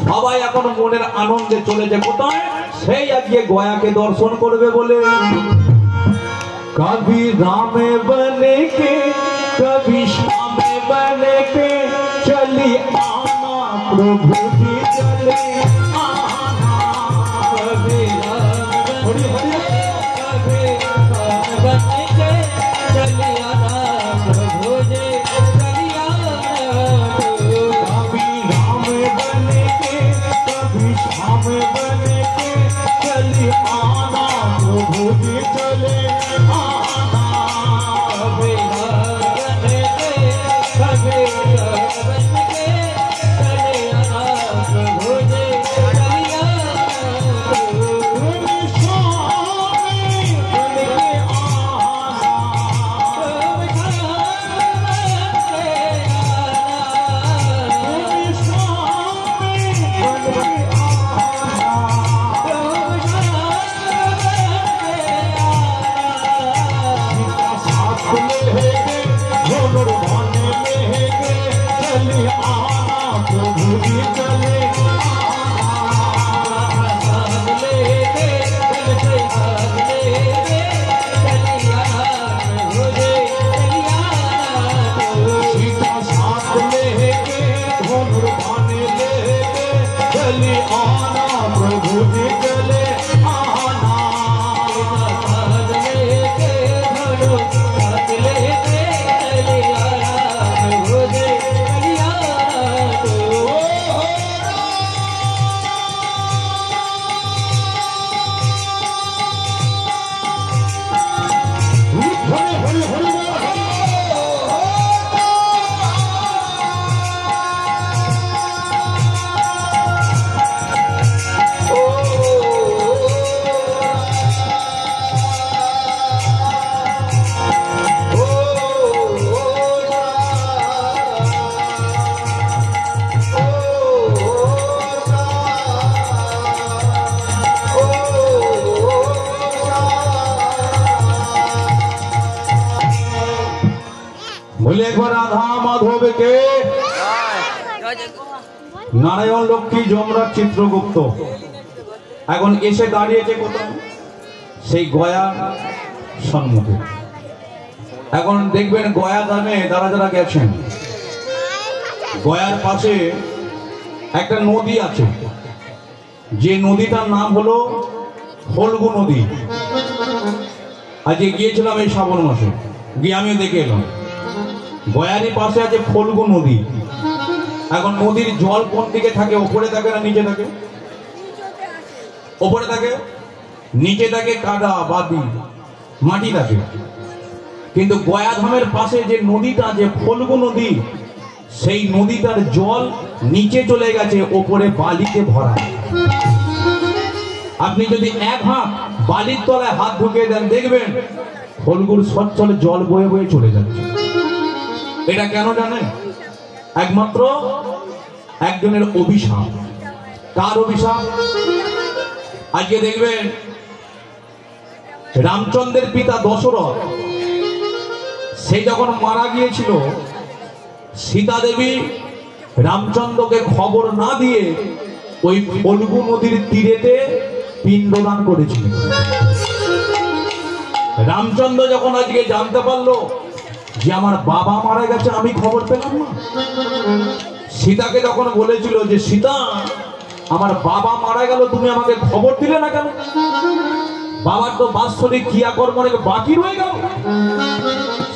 সবাই এখন মনের আনন্দে চলেছে কোথায়? সেই আজকে গয়াকে দর্শন করবে বলে। कभी राम बने के कभी श्याम बने के चली आना प्रभु जी चले आना। कभी राम बने के चली आना प्रभु जी चली आना। कभी राम बने के कभी श्याम बने के चली आना प्रभु जी चले নারায়ণ, লক্ষ্মী, যমরাজ, চিত্রগুপ্ত এখন এসে দাঁড়িয়েছে কোথায়? সেই গয়া সম্মুখে। এখন দেখবেন গয়া গ্রামে যারা যারা গেছেন, গয়ার পাশে একটা নদী আছে, যে নদীটার নাম হলো ফল্গু নদী। আজকে গিয়েছিলাম এই শ্রাবণ মাসে, গিয়ে আমিও দেখে এলাম। গয়ারই পাশে আছে ফল্গু নদী। এখন নদীর জল কোন দিকে থাকে? ওপরে থাকে না নিচে থাকে? ওপরে থাকে। নিচে থাকে কাদা বাদি মাটি থাকে। কিন্তু গয়াধামের পাশে যে নদীটা, যে ফল্গু নদী, সেই নদীটার জল নিচে চলে গেছে, ওপরে বালিতে ভরা। আপনি যদি এক হাত বালির তলায় হাত ঢুকিয়ে দেন, দেখবেন ফল্গুর সচ্ছলে জল বয়ে বয়ে চলে যাচ্ছে। এটা কেন জানেন? একমাত্র একজনের অভিশাপ। কার অভিশাপ? আজকে দেখবেন রামচন্দ্রের পিতা দশরথ সেই যখন মারা গিয়েছিল, সীতা দেবী রামচন্দ্রকে খবর না দিয়ে ওই ফল্গু নদীর তীরেতে পিণ্ডদান করেছিল। রামচন্দ্র যখন আজকে জানতে পারলো যে আমার বাবা মারা গেছে, আমি খবর পেলাম না, সীতাকে তখন বলেছিল যে সীতা, আমার বাবা মারা গেল, তুমি আমাকে খবর দিলে না কেন? বাবার তো বাৎসরিক ক্রিয়াকর্ম অনেক বাকি রয়ে গেল।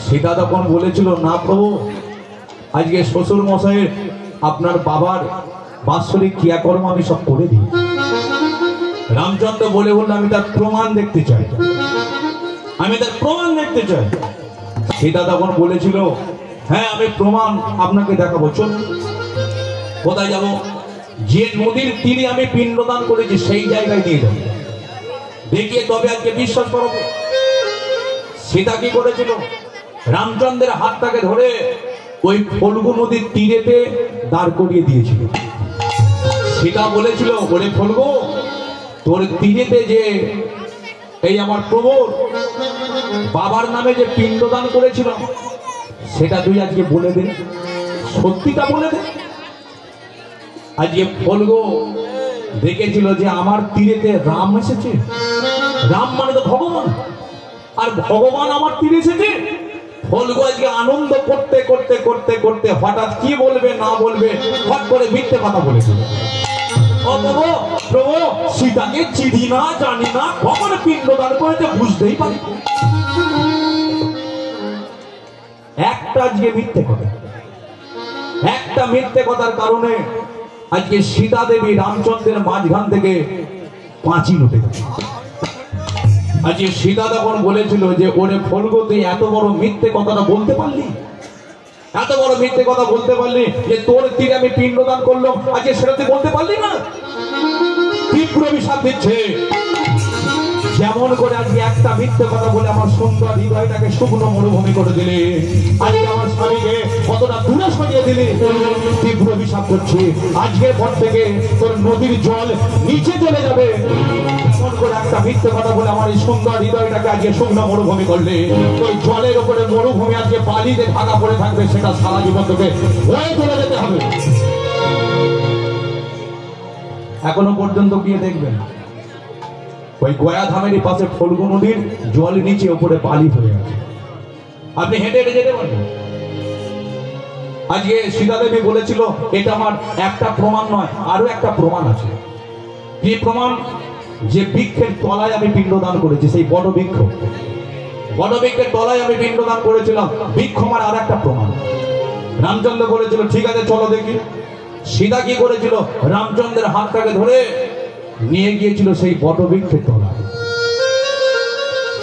সীতা তখন বলেছিল, না প্রভু, আজকে শ্বশুর মশাইয়ের আপনার বাবার বাৎসরিক ক্রিয়াকর্ম আমি সব করে দিই। রামচন্দ্র বলে বলল, আমি তার প্রমাণ দেখতে চাই, আমি তার প্রমাণ দেখতে চাই। সীতা তখন বলেছিল, হ্যাঁ আমি প্রমাণ আপনাকে দেখাবো, চলুন। কোথায় যাব? যে নদীর তীরে আমি পিণ্ডদান করেছি সেই জায়গায় নিয়ে যাবো, দেখিয়ে তবে আজকে বিশ্বাস করবো। সীতা কি করেছিল? রামচন্দ্রের হাতটাকে ধরে ওই ফল্গু নদীর তীরেতে দাঁড় করিয়ে দিয়েছিল। সীতা বলেছিল, ওরে ফল্গু, তোর তীরেতে যে এই আমার প্রভু বাবার নামে যে পিণ্ডদান করেছিল সেটা তুই আজকে বলে দে, সত্যিটা বলে দে। আজকে ফল্গু দেখেছিল যে আমার তীরেতে রাম এসেছে, রাম মানে তো ভগবান, আর ভগবান আমার তীরে এসেছে। ফল্গু আজকে আনন্দ করতে করতে করতে করতে হঠাৎ কি বলবে না বলবে, হঠাৎ করে মিথ্যে কথা বলেছিল। ও প্রভু, প্রভু সীতাকে চিনি না, জানি না, কখন পিণ্ডদান করেছে বুঝতেই পারি। একটা আজকে মিথ্যে কথা, একটা মিথ্যে কথার কারণে আজকে সীতা দেবী রামচন্দ্রের মাঝখান থেকে পাঁচিল উঠে গেছে। আজকে সীতা তখন বলেছিল যে ওরে ফল্গু, তুই এত বড় মিথ্যে কথাটা বলতে পারলি, এত বড় মিথ্যে কথা বলতে পারলি যে তোর তীরে আমি পিণ্ডদান করলাম, আজকে সেটা তুই বলতে পারলি না। তীব্র বিষাদ দিচ্ছে, যেমন করে আজকে একটা মিথ্যে কথা বলে আমার সুন্দর হৃদয়টাকে শুকনো মরুভূমি করে দিলে, আজকে আমার স্বামীকে কতটা দূরে সরিয়ে দিলে। তীব্র বিষাদ করছে, আজকের পর থেকে তোর নদীর জল নিচে চলে যাবে। যেমন করে একটা মিথ্যে কথা বলে আমার এই সুন্দর হৃদয়টাকে আজকে শুকনো মরুভূমি করলে, ওই জলের উপরে মরুভূমি আজকে বালিতে ঢাকা পড়ে থাকবে, সেটা সারা জীবন তোকে হয়ে চলে যেতে হবে। এখনো পর্যন্ত গিয়ে দেখবেন ওই গয়া ধামের পাশে ফল্গু নদীর জল নিচে উপরে বালি হয়ে আছে, আপনি হেঁটে হেঁটে যেতে পারবেন। আজকে সীতা দেবী বলেছিল, এটা আমার একটা প্রমাণ নয়, আরো একটা প্রমাণ আছে। কি প্রমাণ? যে বৃক্ষের তলায় আমি পিণ্ডদান করেছি, সেই বড় বৃক্ষ, বড় বৃক্ষের তলায় আমি পিণ্ডদান করেছিলাম, বৃক্ষ আমার আর একটা প্রমাণ। রামচন্দ্র বলেছিল, ঠিক আছে চলো দেখি। সীতা কি করেছিল? রামচন্দ্রের হাতটাকে ধরে নিয়ে গিয়েছিল সেই বটবৃক্ষের তলায়।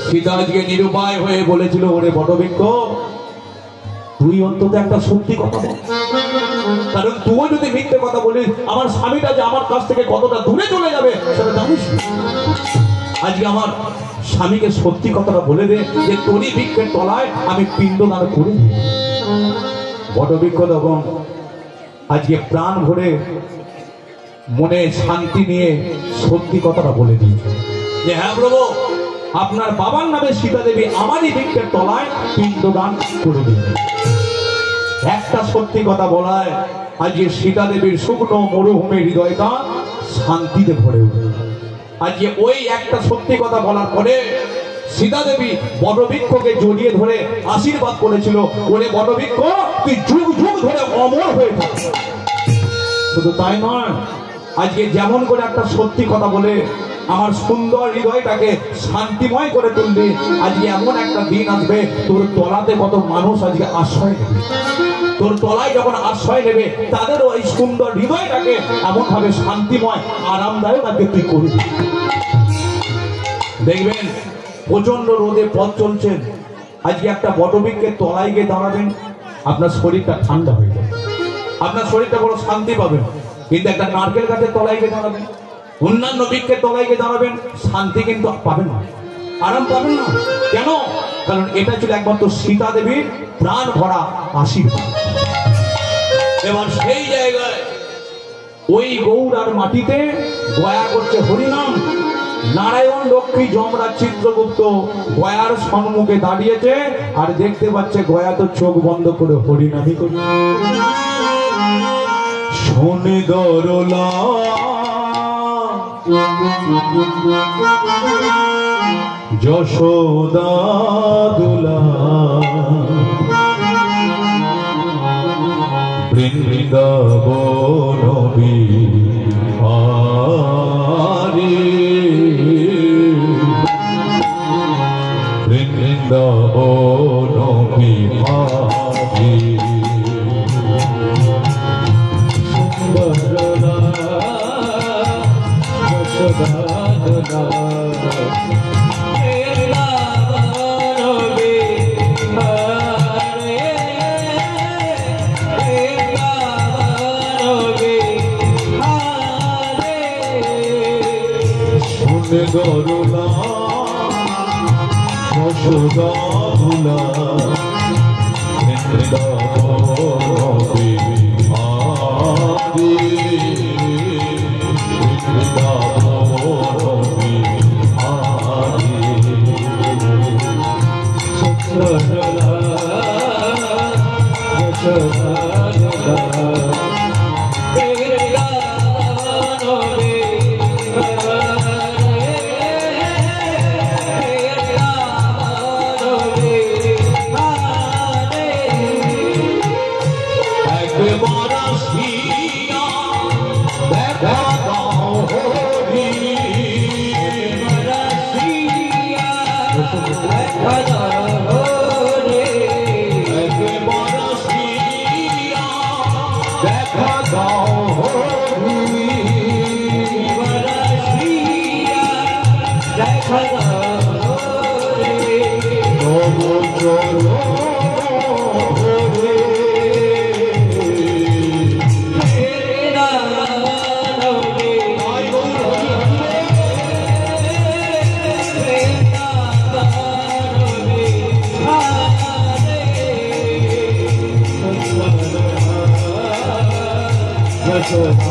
সীতা আজকে নিরুপায় হয়ে বলেছিল, ওরে বটবৃক্ষ, তুই অন্তত একটা সত্যি কথা বল, কারণ তুই যদি মিথ্যে কথা বলিস আমার স্বামীটা যে আমার কাছ থেকে কতটা দূরে চলে যাবে সেটা জানিস। আজকে আমার স্বামীকে সত্যি কথাটা বলে দে যে তোরই বৃক্ষের তলায় আমি পিণ্ডদান করে দিই। বটবৃক্ষ তখন আজকে প্রাণ ভরে মনে শান্তি নিয়ে সত্যি কথাটা বলে দিয়েছে যে হ্যাঁ প্রভু, আপনার বাবার নামে সীতা দেবী আমারই বৃক্ষের তলায় পিণ্ডদান করে দিন। একটা সত্যি কথা বলায় আজকে সীতা দেবীর শুকনো মরুভূমির হৃদয়টা শান্তিতে ভরে উঠে। আজকে ওই একটা সত্যি কথা বলার পরে সীতা দেবী বটবৃক্ষকে জড়িয়ে ধরে আশীর্বাদ করেছিল, ওরে বটবৃক্ষ, তুই যুগ যুগ ধরে অমর হয়ে থাক। শুধু তাই নয়, আজকে যেমন করে একটা সত্যি কথা বলে আমার সুন্দর হৃদয়টাকে শান্তিময় করে তুলবে, আজকে এমন একটা দিন আসবে তোর তলাতে কত মানুষ আজকে আশ্রয় নেবে। তোর তলায় যখন আশ্রয় নেবে তাদেরও এই সুন্দর হৃদয়টাকে এমন ভাবে শান্তিময় আরামদায়ক আজকে তুই করে দিবি। দেখবেন প্রচন্ড রোদে পথ চলছেন, আজকে একটা বটবৃক্ষের তলায় গিয়ে দাঁড়াবেন, আপনার শরীরটা ঠান্ডা হয়ে যাবে, আপনার শরীরটা বড় শান্তি পাবেন। কিন্তু একটা নারকেল গাছের তলায় গিয়ে দাঁড়াবেন, অন্যান্য বৃক্ষের তলায় গিয়ে দাঁড়াবেন, শান্তি কিন্তু পাবেন না, আরাম পাবেন না। কেন? কারণ এটা ছিল একমাত্র সীতা দেবীর প্রাণ ভরা আশীর্বাদ। এবার সেই জায়গায় ওই গৌড়ার মাটিতে গয়া করছে হরিনাম, নারায়ণ লক্ষ্মী যমরাজ চিত্রগুপ্ত গয়ার সম্মুখে দাঁড়িয়েছে আর দেখতে পাচ্ছে গয়া তো চোখ বন্ধ করে হরিনামই করে। শোনে দরলা যশোদা দুলা বৃন্দাবন বিহারী বৃন্দাবন বিহারী সুন্দরলা যশোদা দুলা গরুলা যশোদা দুলা বৃন্দাবন বিহারী বৃন্দাবন বিহারী সুন্দরলা যশোদা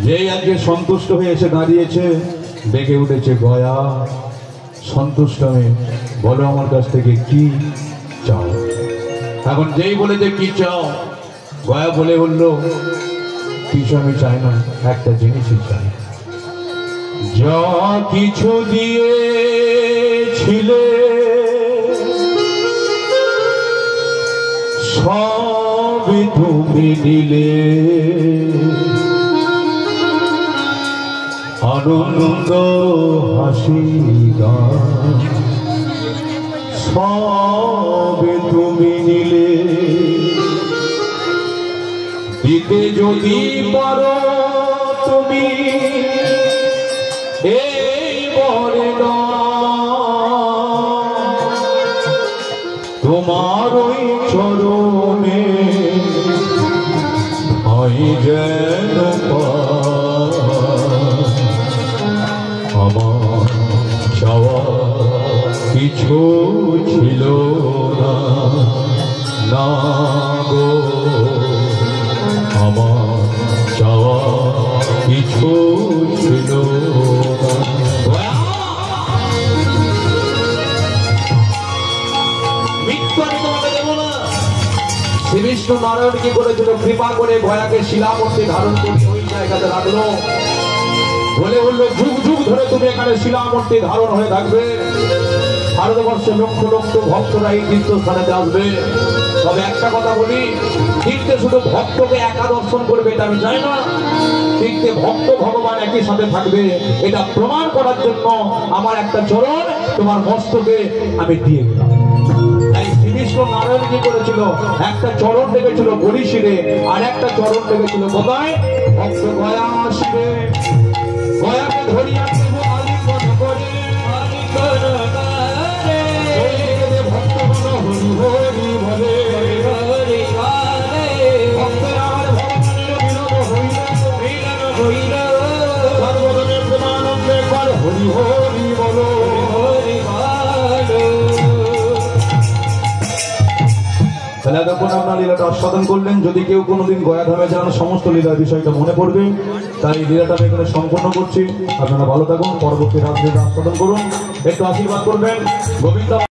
যেই আজকে সন্তুষ্ট হয়ে এসে দাঁড়িয়েছে ডেকে উঠেছে গয়া সন্তুষ্ট হয়ে বলো আমার কাছ থেকে কি চাও। এখন যেই বলেছে কি চাও গয়া বলে বললো কিছু আমি চাই না, একটা জিনিসই চাই। যা কিছু দিয়েছিলে সবই তুমি দিলে, আনন্দ হাসি গান সবে তুমি নিলে। দিতে যদি পারো তুমি এই বরদান, তোমার ওই চরণে আমি যেন পাই। কিছু ছিল না, না গো আমার চাওয়া কিছু ছিল না। মৃত্যু আমি তোমাকে দেব না। শ্রী বিষ্ণু নারায়ণ কি করেছিল, কৃপা করে গয়াকে শিলামূর্তি ধারণ করে ওই জায়গাতে রাখলো, বলে বললো যুগ যুগ ধরে তুমি এখানে শিলামূর্তি ধারণ হয়ে থাকবে, ভারতবর্ষে লক্ষ লক্ষ ভক্তরা এই তীর্থস্থানে আসবে। তবে একটা কথা বলি, তীর্থে শুধু ভক্তকে একা দর্শন করবে এটা আমি চাই না, তীর্থে ভক্ত ভগবান একই সাথে থাকবে এটা প্রমাণ করার জন্য আমার একটা চরণ তোমার মস্তকে আমি দিয়ে দিলাম। তাই শ্রীকৃষ্ণ নারায়ণ কি করেছিল, একটা চরণ লেগেছিল গড়ি শিরে, আর একটা চরণ লেগেছিল কোথায়, ভক্ত গয়া শিরে। গয়াকে ধরিয়া দেব আলিঙ্গন করে, ভক্ত হরি হরি বলে, ভক্তের আর ভগবানের বিনোদ হইল, সর্বজনের প্রেমানন্দে কর হরি হরি বলো। তাহলে এতক্ষণ আপনার লীলাটা আস্বাদন করলেন। যদি কেউ কোনোদিন গয়াধামে যান সমস্ত লীলার বিষয়টা মনে পড়বে। তাই লীলাটা আমি এখানে সম্পন্ন করছি। আপনারা ভালো থাকুন, পরবর্তী রাত্রে আস্বাদন করুন, একটু আশীর্বাদ করবেন। গোবিন্দ।